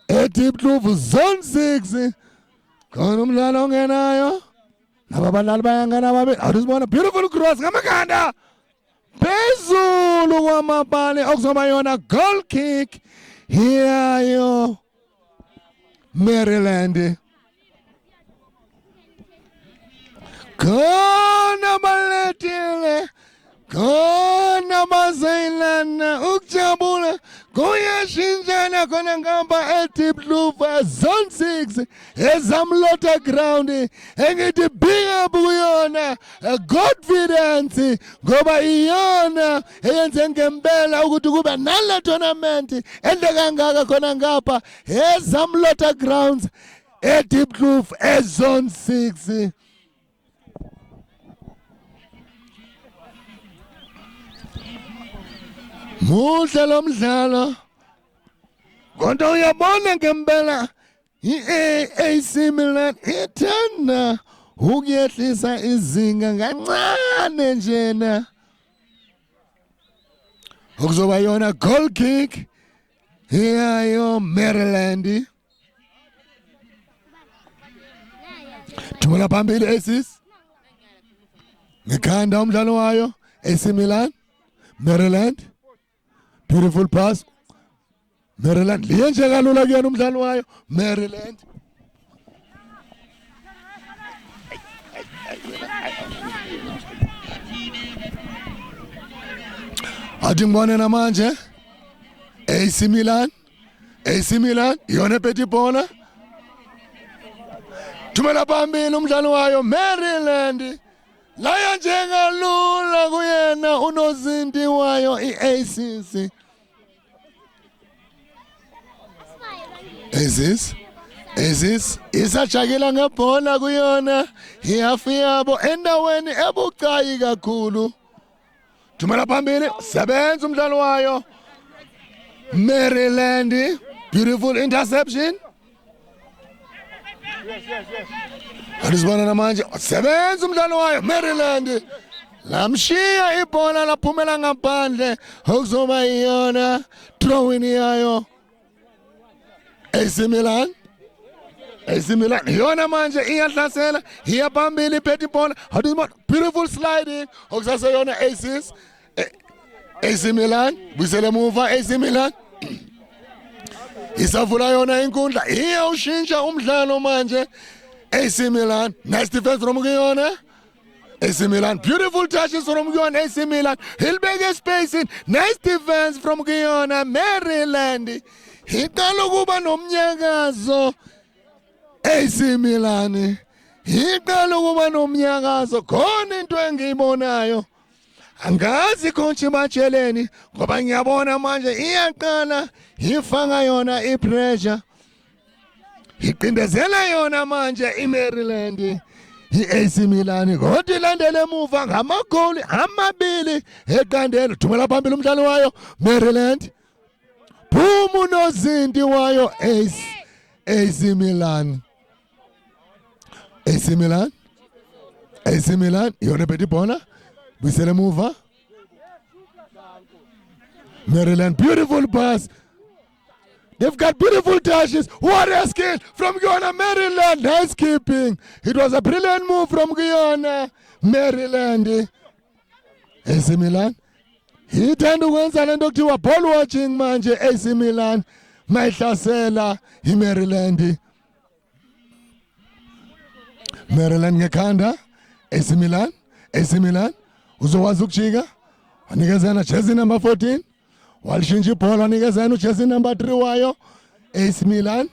[SPEAKER 1] eDiepkloof Zone 6 khona umdlalo ongenayo laba badlali bayangena babili awusibona beautiful cross ngamakhanda phezulu kwamabhali okuzoba yona goal kick yayo Maryland khona baletile khona bazayilana ukujabula kuyashintshana khona ngapha eDiepkloof Zone 6 Ezamlota Ground engithi big up kuyona confidence ngoba iyona eyenze ngempela ukuthi kube nale tournament ende kangaka khona ngapha Ezamlota Grounds eDiepkloof Zone 6. Muhle lo mdlalo kodwa uyabona ngempela iAC Milan ithanda ukuyehlisa izinga kancane njena okuzoba yona goal kick yayo Maryland thumela phambili Aces ngekhanda umdlalo wayo AC Milan Maryland Beautiful pass. Maryland liyenje kalula kuyena umdlalo wayo. Maryland. Athi ngibone namanje AC Milan yona ephethe ibhola. Thumela phambili umdlalo wayo Maryland. Laya njengalula kuyena unozinti wayo iACC. Ezis isajakela ngebhola kuyona ihafu yabo endaweni ebucayi kakhulu. Thumela phambili sebenza umdlalo wayo Maryland. Beautiful interception. Alizibona namanje sebenza umdlalo wayo Maryland. Lamshiya ibhola laphumela ngaphandle okuzoba iyona throw-in yayo AC Milan yona manje iyahlasela iya phambili iphethe ibhola. Alizibona beautiful sliding okusase yona AC Milan bisele muva AC Milan. Isavula yona inkundla iyawushintsha umdlalo manje. AC Milan, nice defense from Guyana. AC Milan, beautiful touches from Guyana. AC Milan, he'll make a space in. Nice defense from Guyana. Maryland, hikalo kuba nomnyakazo. AC Milan, hikalo kuba nomnyakazo. Khona into engiyibonayo. Angazi coach Macheleni ngoba ngiyabona manje iyaqala ifanga yona ipressure. Iqindezela yona manje iMaryland iAC Milan kodwa ilandele emuva ngamagoli amabili eqandelo. Thumela phambili umdlalo wayo Maryland. Phuma unozinti wayo AC Milan. AC Milan yona ephethe ibhola bisele emuva. Maryland, beautiful pass. They've got beautiful touches. What a skill from Guyana, Maryland. Nice keeping. It was a brilliant move from Guyana, Maryland. AC Milan. Ithanda ukwenza lento kuthiwa ball watching manje AC Milan. Mayihlasela iMaryland. Maryland ngekhanda. AC Milan. Uzokwazi ukujika. Wanikezana jersey number 14. Walishintsha ibhola wanikezana ujersey number 3 wayo AC Milan,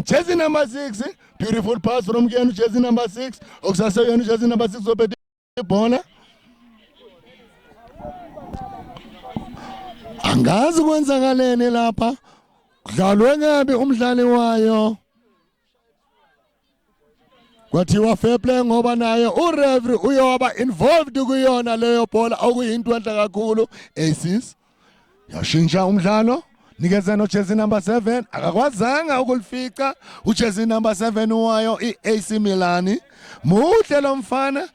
[SPEAKER 1] jersey number 6. Beautiful pass from Guyana jersey number 6. Okusase yona jersey number 6 ophethe ibhola. Angazi kwenzakaleni lapha. Kudlalwe ngabe umdlali wayo. Kwathiwa fair play ngoba naye ureferee uyoba involved kuyona leyo bhola okuyinto enhle kakhulu. Aces yashintsha umdlalo nikezana ujersey number 7 akakwazanga ukulifica ujersey number 7 wayo iAC Milan. Muhle lo mfana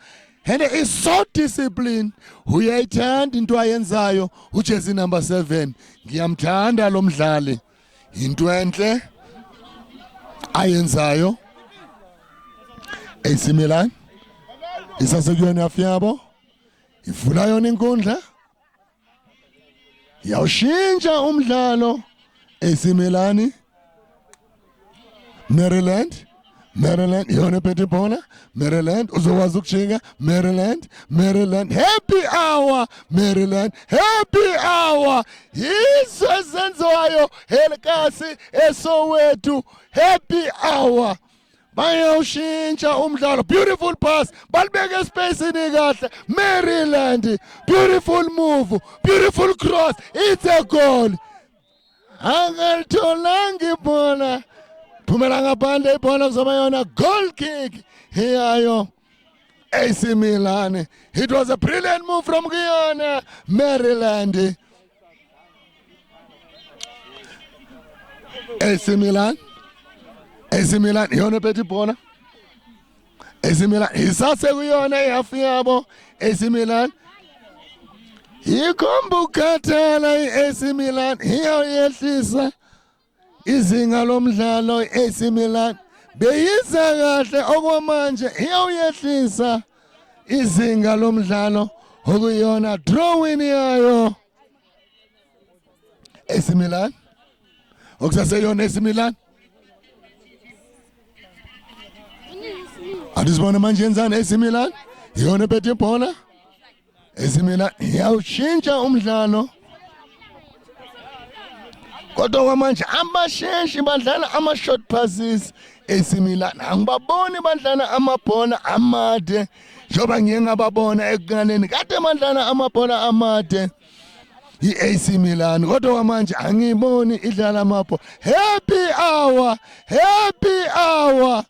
[SPEAKER 1] and is so disciplined. Uyayithanda into ayenzayo ujersey number 7. Ngiyamthanda lo mdlali. Into enhle ayenzayo. AC Milan isasekuyona yafyabo ivula yona inkundla yawushintsha umdlalo. AC Milan, Maryland yona ephethe ibhola. Maryland uzokwazi ukujika. Maryland happy hour. Happy hour. Yiso senziwayo elikasi eSoweto. Happy hour. Bayawushintsha umdlalo. Beautiful pass. Balibeke espacini kahle. Maryland. Beautiful move. Beautiful cross. It's a goal. Angalitholanga ibhola. Phumela ngaphandle ibhola kuzoba yona goal kick. Hiyayo AC Milan. It was a brilliant move from Guyana, Maryland. AC Milan yona ephethe ibhola. AC Milan isase kuyona ihafu yabo. AC Milan ikhomba ukukhathala iAC Milan iyayehlisa izinga lomdlalo. iAC Milan beyiza kahle okwamanje iyayehlisa izinga lomdlalo okuyona drawing yayo. AC Milan okusaseyona AC Milan Adisibona manje yenzani AC Milan yona phethe ibhola AC Milan yawushintsha umdlalo kodwa kwamanje abasheshi badlala ama-short passes AC Milan angibaboni badlala amabhola amade njengoba ngiye ngababona ekuqaleni kade badlala amabhola amade i-AC Milan kodwa kwamanje angiyiboni idlala amabhola happy hour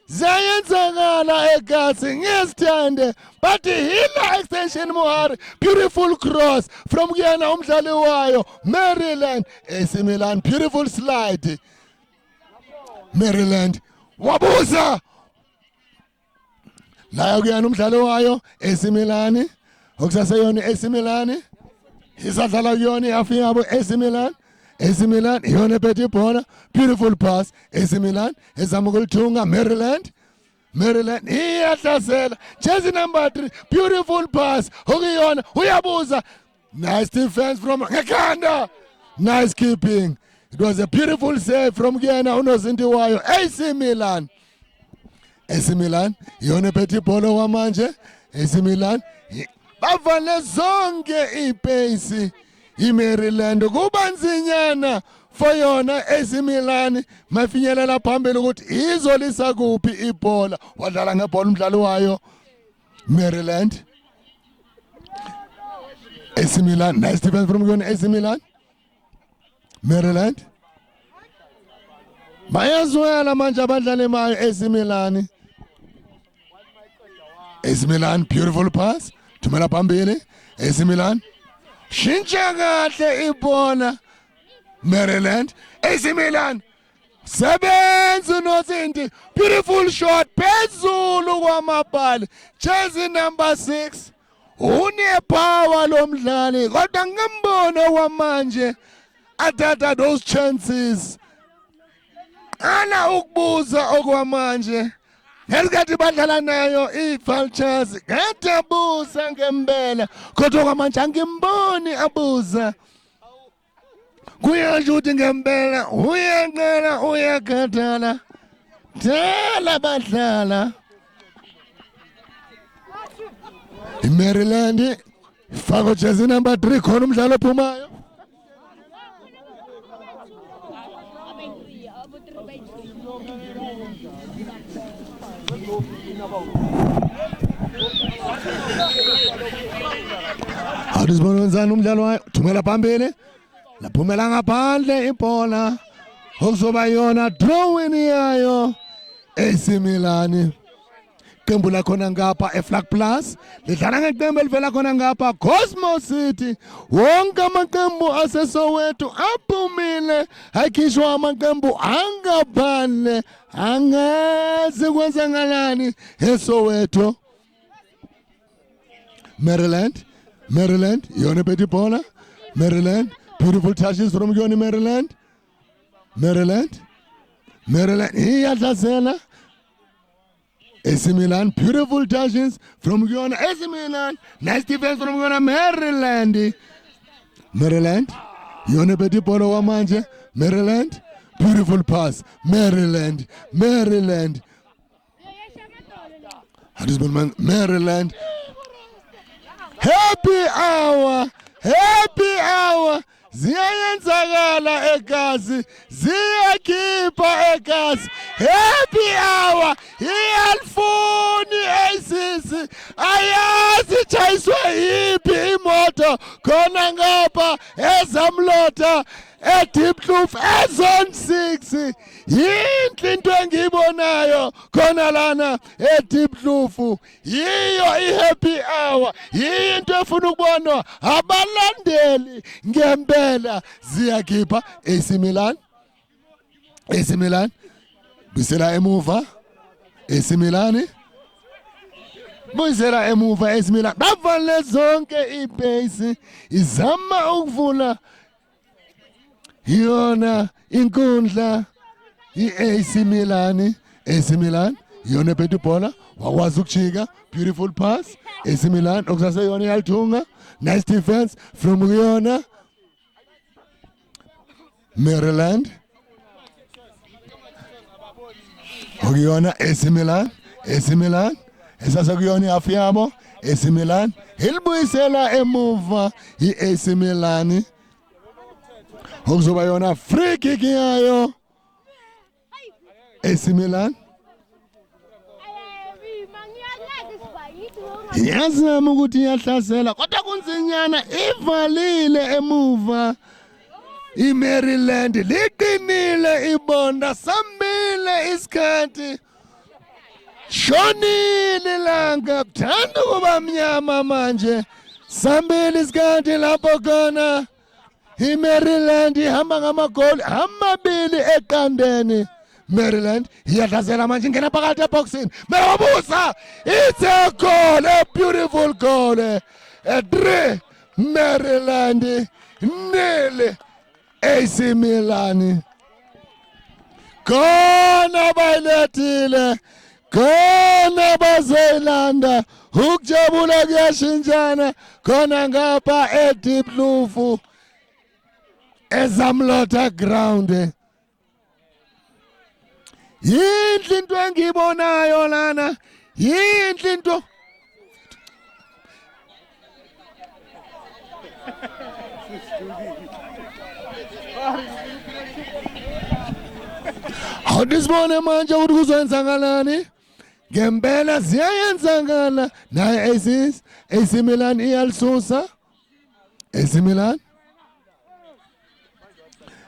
[SPEAKER 1] zayenzakala egasi ngiyazithande but hila extension Muhari beautiful cross from kuyena umdlali wayo Maryland AC Milan beautiful slide Maryland wabuza la kuyena umdlali wayo AC Milan okusaseyona AC Milan isadlala kuyona yafika abo AC Milan AC Milan iyona phethe ibhola beautiful pass AC Milan ezama ukulithunga Maryland iyahlasela jersey number 3 beautiful pass okuyona uyabuza nice defense from ngekhanda nice keeping it was a beautiful save from kuyena unozinti wayo AC Milan iyona phethe ibhola kwamanje AC Milan bavale zonke ipace iMaryland kubanzinyana for yona AC Milan mafinyelela phambili ukuthi izolisa kuphi ibhola wadlala ngebhola umdlali wayo Maryland AC Milan nice defense from yona AC Milan Maryland bayazwela manje abadlali mayo AC Milan beautiful pass thumela phambili AC Milan shintsha kahle ibhola Maryland AC Milan sebenza unozinti beautiful shot phezulu kwamabhali jersey number 6 unepower lomdlali kodwa ngembona kwamanje athatha those chances ana ukubuza okwamanje ngesikhathi badlala nayo i-Vultures ngadabuza ngempela kodwa kwamanje angimboni abuza kuyasho ukuthi ngempela uyaqala uyakhathala dala badlala iMaryland faka jersey number 3 khona umdlalo ophumayo Adisibona wenzani umdlalo wayo thumela phambili laphumela ngaphandle ibhola okuzoba yona drawing yayo AC Milan qembu lakhona ngapha eFlag Plus lidlala ngeqembu elivela khona ngapha Cosmo City wonke amaqembu aseSoweto aphumile akhishwa amaqembu angaphandle angazi kwenza ngalani eSoweto Maryland yona phethe ibhola Maryland beautiful touches from yona Maryland iyadlasela AC Milan beautiful touches from yona AC Milan nice defense from yona Maryland yona phethe ibhola kwamanje Maryland beautiful pass Maryland Maryland happy hour ziyayenzakala egazi ziyakhipha egazi happy hour iyalfuni ayisisi ayazi chayiswe yiphi imoto khona ngapha ezamlotha eDeepkloof ezone 6 yinhle into engiyibonayo khona lana eDeepkloof yiyo ihappy hour yinto efuna ukubonwa abalandeli ngempela ziyakhipha AC Milan bisela emuva AC Milan buyisela emuva AC Milan bavale zonke ibase izama ukuvula yona inkundla i-AC Milan yona phethe ibhola wakwazi ukujika beautiful pass AC Milan okusaseyona iyalithunga nice defense from yona Maryland. Okuyona AC Milan. AC Milan. Esasokuyona ihafu yabo. AC Milan. Ilibuyisela emuva i-AC Milan. Okuzoba yona free kick yayo. AC Milan. Yazama ukuthi iyahlasela kodwa kunzinyana ivalile emuva. IMaryland liqinile ibonda sambile isikhathi. Shonile ilanga kuthanda kuba mnyama manje. Sambile isikhathi lapho khona iMaryland ihamba ngamagoli amabili eqandeni. Maryland iyadlazela manje ingena phakathi eboxini. Mewabusa, it's a goal, a beautiful goal. A 3 Maryland nil AC Milan. Khona bayilethile, khona bazoyilanda. Ukujabula kuyashintshana khona ngapha eDeep Lufu eZamlotha ground. Yinhle into engibonayo lana, yinhle into. Awudisibone manje ukuthi kuzoyenzakalani? Ngempela ziyayenzakala naye AC Milan iyalisusa. AC Milan.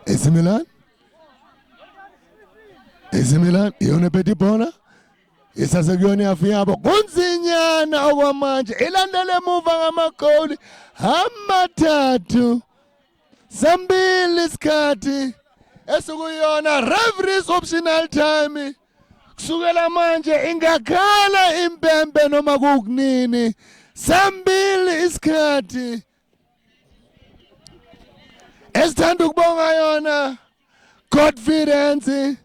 [SPEAKER 1] AC Milan. AC Milan iyona phethi bona. Isasekuyona ihafu yabo. Kunzinyana okwamanje ilandele emuva ngamagoli amathathu. Sambili isikhathi esikuyona referees optional time. Kusukela manje ingakhala impempe noma kukunini. Sambili isikhathi. Esithanda ukubonga yona Confidence.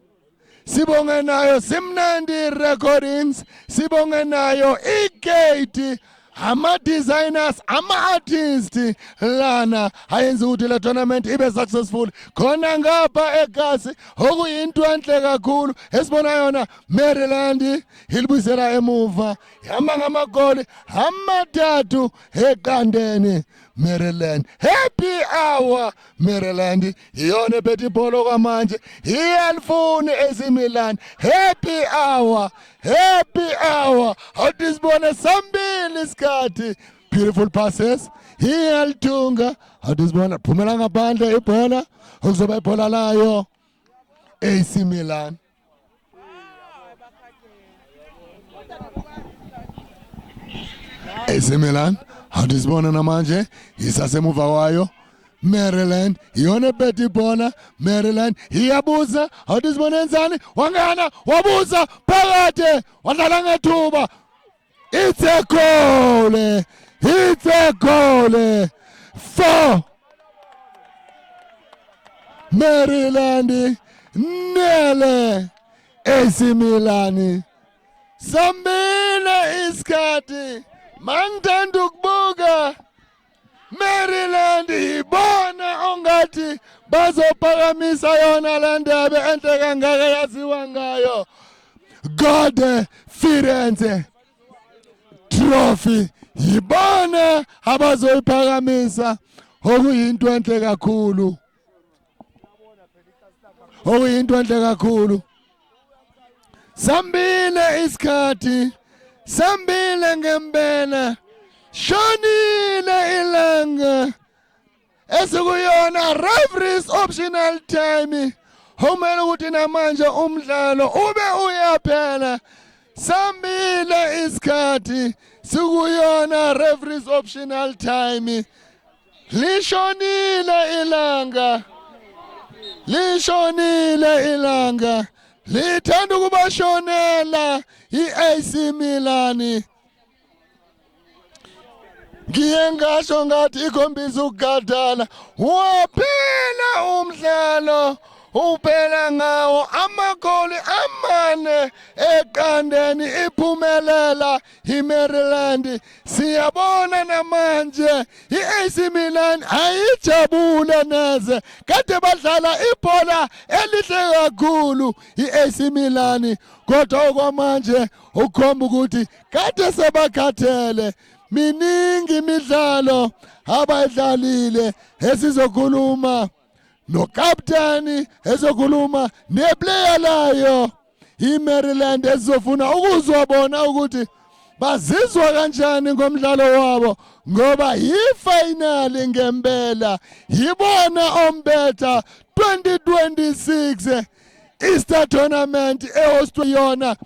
[SPEAKER 1] Sibonge nayo Simnandi Recordings. Sibonge nayo iGate. Ama-designers, ama-artists lana ayenza ukuthi le tournament ibe successful. Khona ngapha eGasi okuyinto enhle kakhulu esibona yona Maryland ilibuyisela emuva. Ihamba ngamagoli amathathu eqandeni. Maryland happy hour. Maryland iyona ephethe ibhola kwamanje iyalifuna AC Milan happy hour. Happy hour. Awudisibone sambili isikhathi. Beautiful passes. Iyalitunga. Awudisibona phumela ngaphandle ibhola. Okuzoba ibhola layo AC Milan. AC Milan. Awudisibona namanje isasemuva wayo. Maryland iyona ephethe ibhola. Maryland iyabuza. Awudisibona enzani? Wangana wabuza phakathi wadlala ngethuba. It's a goal. It's a goal. 4 Maryland nil AC Milan. Sambile isikhathi mangithanda ukubuka Maryland ibona ongathi bazophakamisa yona le ndebe enhle kangaka yaziwa ngayo. Confidence Trophy ibona abazoyiphakamisa okuyinto enhle kakhulu. Okuyinto enhle kakhulu. Sambile isikhathi. Sambile ngempela. Shonile ilanga esikuyona referees optional time. Homela ukuthi namanje umdlalo ube uyaphela. Sambile isikhathi sikuyona referees optional time. Lishonile ilanga. Lishonile ilanga. Lithanda ukubashonela iAC Milan. Ngiye ngasho ngathi ikhombisa ukugadala. Waphela umdlalo. uphela ngawo amagoli amane eqandeni iphumelela iMaryland. Siyabona namanje iAC Milan ayijabule neze kade badlala ibhola elihle kakhulu iAC Milan, kodwa okwamanje ukhomba ukuthi kade sebakhathele. Miningi imidlalo abayidlalile, esizokhuluma nokapteni, ezokhuluma neplayer layo iMaryland, esizofuna ukuzwa bona ukuthi bazizwa kanjani ngomdlalo wabo, ngoba yifinali ngempela. Yibona ombetha 2026 Easter Tournament ehostwe yona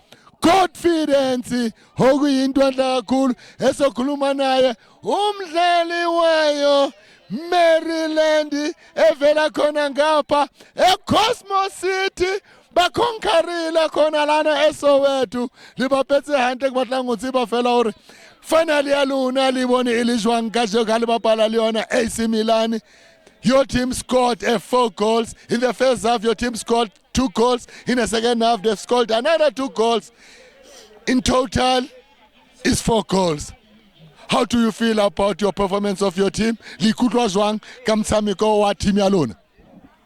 [SPEAKER 1] Confidence, okuyinto enhle kakhulu. Esokhuluma naye umdlali wayo Maryland evela khona ngapha eCosmos City, bakhonkarile khona lana eSoweto, libaphethe hante kubahlangothi bafela hore finally yaluna libone ilishwang kaje gale babhala liyona AC Milan. Your team scored 4 goals. In the first half, your team scored 2 goals. In the second half, they've scored another 2 goals. In total, is 4 goals. How do you feel about your performance of your team? Likutlwa jwang kamtsamiko wa team yalona?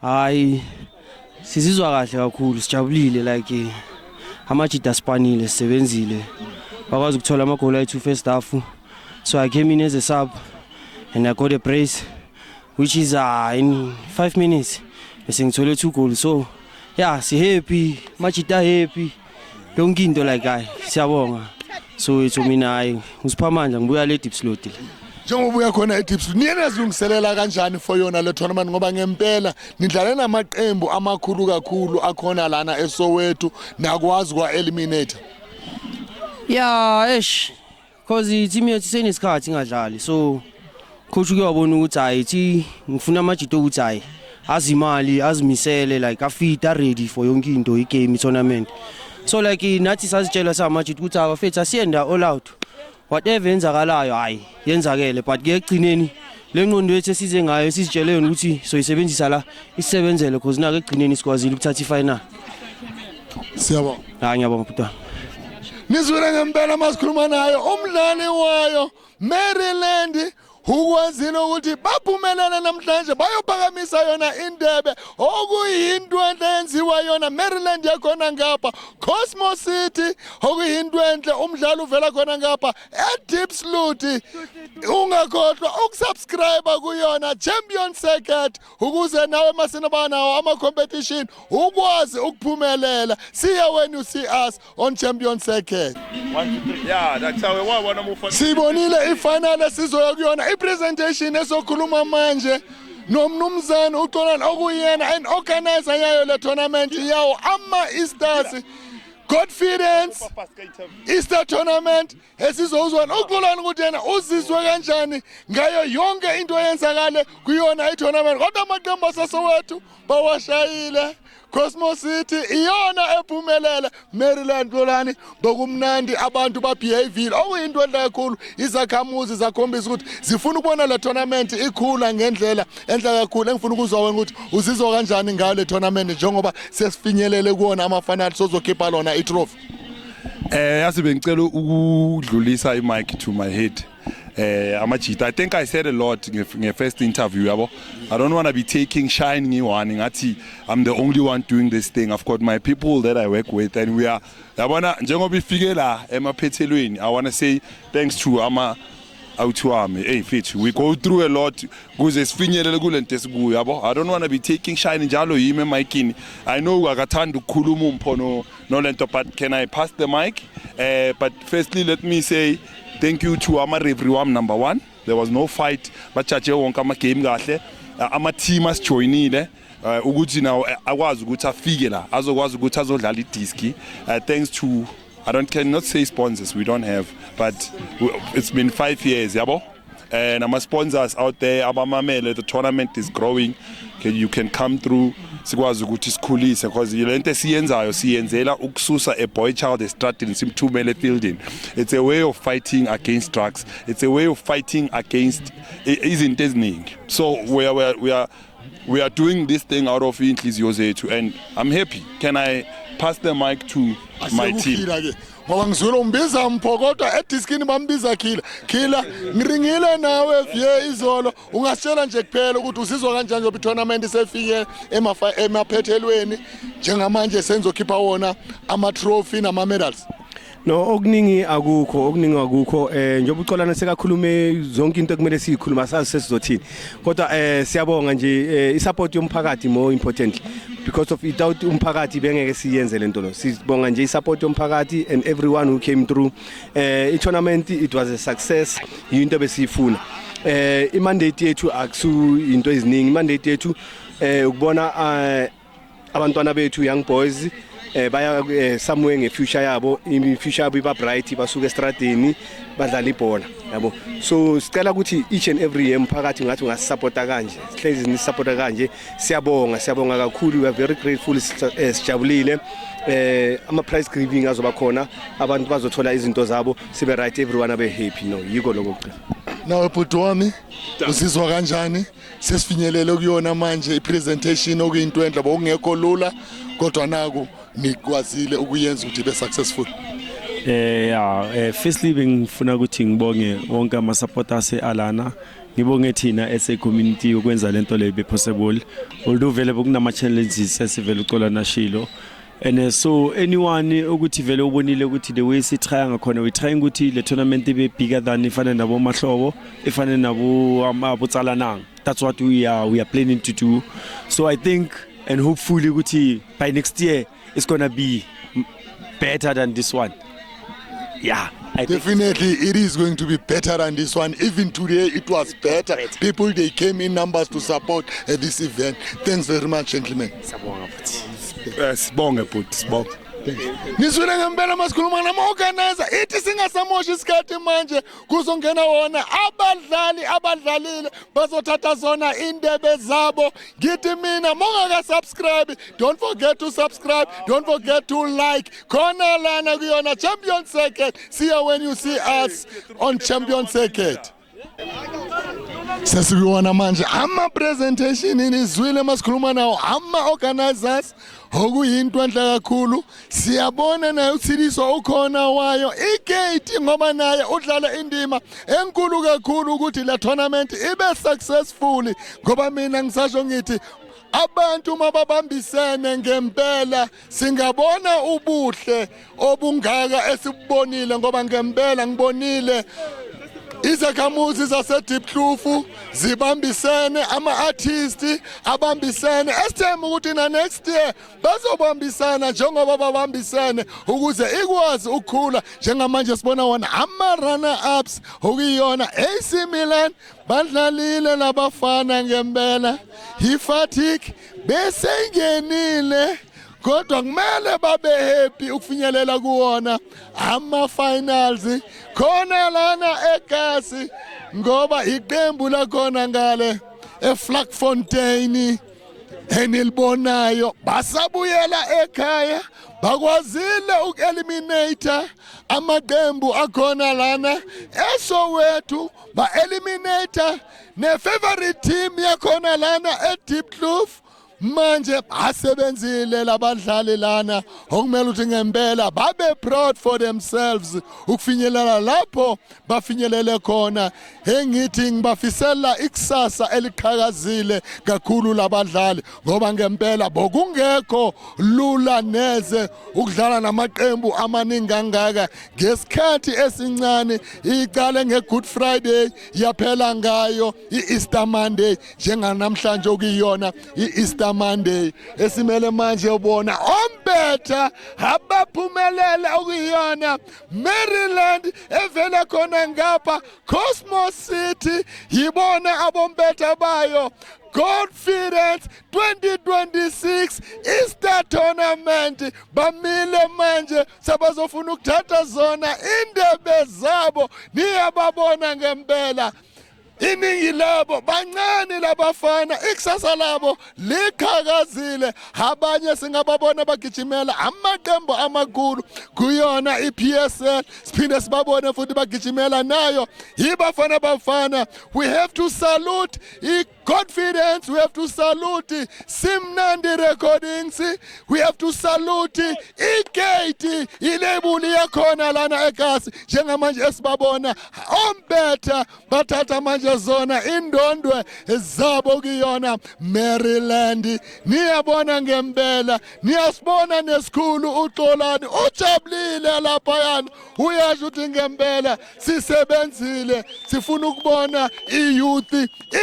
[SPEAKER 3] Hayi, sizizwa kahle kakhulu, sijabulile like amajita spanile sisebenzile. Bakwazi ukuthola amagoli ayi2 first half. So I came in as a sub and I got a brace, which is in 5 minutes bese ngithole 2 goals. So yeah, si happy, majita happy. Yonke into like siyabonga. So it's mina hayi ngisipha amandla ngibuya le Diepsloot.
[SPEAKER 1] Njengoba uya khona eDiepsloot, niyena zilungiselela kanjani for yona le tournament, ngoba ngempela nidlale namaqembu amakhulu kakhulu akhona lana eSoweto nakwazi kwa eliminator?
[SPEAKER 3] Yeah, cause team yethu senesikhathi ngadlali. So coach uyabona ukuthi hayi ngifuna amajito ukuthi hayi azimali azimisele like afita ready for yonke into igame tournament. So like nathi sasitshela samajito ukuthi abafethu asiyenda all out, whatever yenzakalayo hayi yenzakele, but ke egcineni lengqondo yethu esize ngayo sizitshele yona ukuthi soyisebenzisa la isebenzele cause nake egcineni sikwazile ukuthatha ifinal.
[SPEAKER 1] Siyabonga.
[SPEAKER 3] Hayi ngiyabonga bhuti.
[SPEAKER 1] Nizwile ngempela masikhuluma nayo umdlali wayo Maryland, ukwazile ukuthi baphumelele namhlanje bayophakamisa yona indebe, okuyinto enhle yenziwa yona Maryland yakhona ngapha Cosmos City, okuyinto enhle umdlalo uvela khona ngapha eDiepsloot. Ungakhohlwa ukusubscribe kuyona Champion Circuit ukuze nawe masina nawo ama competition ukwazi ukuphumelela. See you when you see us on Champion Circuit.
[SPEAKER 2] 1 2 3. Yeah, that's how we want to move on.
[SPEAKER 1] Sibonile ifinal sizoya kuyona ipresentation esokhuluma manje nomnumzana uXolani okuyena and organizer yayo le tournament yawo ama Easters Confidence Easter Tournament. Esizozwana uXolani ukuthi yena uzizwe kanjani ngayo yonke into eyenzakale kuyona i-tournament, kodwa amaqembu aseSoweto bawashayile. Cosmos City iyona ephumelele. Maryland Xolani bokumnandi, abantu babehave okuyinto enhle kakhulu. Izakhamuzi zakhombisa ukuthi zifuna ukubona le tournament ikhula ngendlela enhle kakhulu. Engifuna ukuzwa wena ukuthi uzizwa kanjani ngayo le tournament njengoba sesifinyelele kuona ama-final sozokhipha lona i-trophy.
[SPEAKER 4] Yazi bengicela ukudlulisa i-mic to my head. Amajita, I think I said a lot in the first interview yabo. I don't want to be taking shine one ngathi I'm the only one doing this thing. I've got my people that I work with and we are yabona njengoba ifike la emaphethelweni. I want to say thanks to ama awuthwami. Hey Fitch, we go through a lot kuze sifinyelele kulento esikuyo yabo. I don't want to be taking shine njalo yimi emicini. I know akathanda ukukhuluma umphono no lento, but can I pass the mic? But firstly let me say thank you to ama referee wam number 1. There was no fight, bachache wonke ama game kahle. Ama team asijoinile ukuthi now akwazi ukuthi afike la azokwazi ukuthi azodlala idiski. Thanks to cannot say sponsors, we don't have, but it's been 5 years yabo. and ama sponsors out there abamamele, the tournament is growing. Okay, you can come through sikwazi ukuthi sikhulise because lento esiyenzayo siyenzela ukususa a boy child estradini simthumele fielding. It's a way of fighting against drugs. It's a way of fighting against izinto eziningi. So we are doing this thing out of inhliziyo zethu, and I'm happy. Can I pass the mic to my team?
[SPEAKER 1] Ngoba ngizwile umbiza mphokoda ediskini bambiza Khila ngiringile nawe vye izolo ungasitshela nje kuphela ukuthi usizwa kanjani njoba tournament isefike emaphethelweni njengamanje senzokhipha wona ama trophy nama medals.
[SPEAKER 5] No, okuningi akukho njengoba ucolana sekakhulume zonke into ekumele siyikhuluma sazi sesizothini kodwa siyabonga nje isupport yomphakathi more important because of without umphakathi bengeke siyenze lento lo. Sibonga nje isupport yomphakathi and everyone who came through I tournament. It was a success, into besifuna imandate yethu akusu into eziningi. Imandate yethu ukubona abantwana bethu young boys baya somewhere ngefuture yabo, future yabo iba bright, basuka estradini badlala ibhola yabo. So sicela ukuthi each and every year umphakathi ngathi ungasupporta kanje, sihlezi nisupporta kanje. Siyabonga kakhulu, we are very grateful, sijabulile. Ama prize giving azoba khona, abantu bazothola izinto zabo, sibe right, everyone abe happy. No, yiko lokho.
[SPEAKER 1] Nawe bhuti wami usizwa kanjani? Sesifinyelele kuyona manje ipresentation okuyinto enhle bokungekho lula kodwa naku nikwazile ukuyenza ukuthi be successful.
[SPEAKER 6] Firstly bengifuna ukuthi ngibonge wonke ama supporters eAlana, ngibonge thina as a community ukwenza lento le be possible, although vele kunama challenges esivele ucola nashilo. And so anyone ukuthi vele ubonile ukuthi the way si try ngakhona we trying ukuthi le tournament be bigger than ifana nabo mahlobo, ifana nabo abotsalanang. That's what we are planning to do. So I think and hopefully ukuthi by next year it's going to be better than this one. Yeah,
[SPEAKER 1] definitely it is going to be better than this one. Even today it was better. People, they came in numbers to support this event. Thanks very much, gentlemen.
[SPEAKER 4] Sibonge bhuti, sibonge.
[SPEAKER 1] Nizwile ngempela masikhuluma nama-organizer ithi singasamoshi isikhathi manje kuzongena wona abadlalile bazothatha zona indebe zabo. Ngithi mina mongaka-subscribe, don't forget to subscribe, don't forget to like. Khona lana kuyona Champion Circuit. See you when you see us on Champion Circuit. Sesikuona manje ama-presentation nizwile masikhuluma nawo ama-organizers okuyinto enhle kakhulu. Siyabona naye uThiliso ukhona wayo igate ngoba naye udlala indima enkulu kakhulu ukuthi la tournament ibe successful, ngoba mina ngisasho ngithi abantu mababambisene ngempela singabona ubuhle obungaka esibonile, ngoba ngempela ngibonile izakhamuzi zaseDiepkloof zibambisene, ama-artists abambisene. Esithemba ukuthi na next year bazobambisana njengoba babambisene ukuze ikwazi ukukhula. Njengamanje sibona wona ama-runner-ups okuyiyona AC Milan badlalile labafana ngempela. Hifatik bese ingenile kodwa kumele babe happy ukufinyelela kuwona ama-finals. Khona lana eGasi ngoba iqembu lakhona ngale eVlakfontein enilibonayo basabuyela ekhaya, bakwazile uku-eliminate amaqembu akhona lana eSoweto, ba-eliminate ne-favorite team yakhona lana eDiepkloof. Manje asebenzile labadlali lana okumele ukuthi ngempela babe proud for themselves ukufinyelela lapho bafinyelele khona. Engithi ngibafisela ikusasa eliqhakazile kakhulu labadlali, ngoba ngempela bokungekho lula neze ukudlala namaqembu amaningi kangaka ngesikhathi esincane. Iqale ngeGood Friday yaphela ngayo iEaster Monday, njenganamhlanje okuyiyona iEaster Monday. Esimele manje ubona ombetha abaphumelele okuyiyona Maryland evela khona ngapha Cosmos City, yibona abombetha bayo Confidence 2026 Easter Tournament. Bamile manje sabazofuna ukuthatha zona indebe zabo, niyababona ngempela iningi labo bancane labafana ikusasa labo liqhakazile abanye singababona bagijimela amaqembu amakhulu kuyona iPSL siphinde sibabone futhi bagijimela nayo ibafana bafana. We have to salute confidence, we have to salute Simnandi Recordings, we have to salute iGate ilebuli yakhona lana eKasi njengamanje esibabona ombetha bathatha manje zona indondwe zabo kuyona Maryland. Niyabona ngempela, niyasibona nesikhulu uXolani ujabulile lapha yana, uyasho ukuthi ngempela sisebenzile, sifuna ukubona iyouth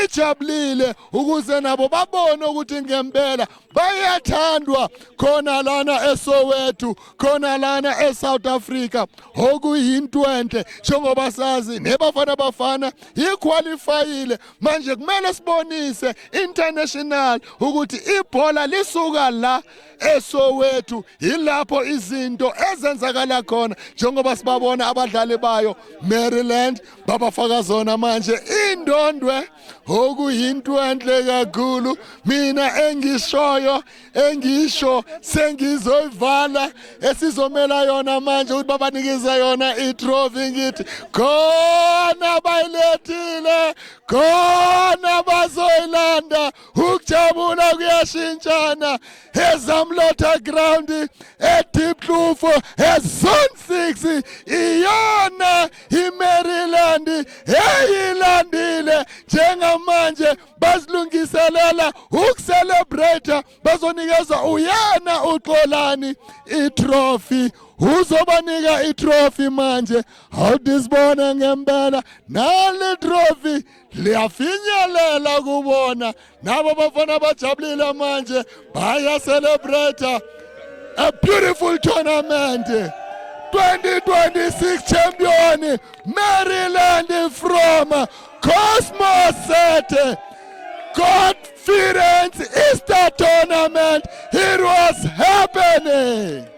[SPEAKER 1] ijabulile ukuze nabo babone ukuthi ngempela bayathandwa khona lana eSoweto, khona lana eSouth Africa. Okuyinto enhle njengoba sazi nebafana bafana iqualifyile manje kumele sibonise international ukuthi ibhola lisuka la eSoweto, ilapho izinto ezenzakala khona njengoba sibabona abadlali bayo Maryland babafaka zona manje indondwe. Okuyinto enhle kakhulu mina engisho sengizoyivala esizomela yona manje ukuthi babanikeza yona itrophy ngithi khona bayilethile, khona bazoyilanda. Ukujabula kuyashintshana eZamlotha ground eDiepkloof eZone 6 iyona iMaryland eyilandile njengamanje bazilungiselela ukucelebrate bazonikeza uyena uXolani itrophy. Uzobanika itrophy manje awudisibona ngempela nale trophy liyafinyelela kubona nabo bafana bajabulile manje baya celebrate a beautiful tournament. 2026 champion Maryland from Cosmos City. Confidence Easter tournament, it was happening.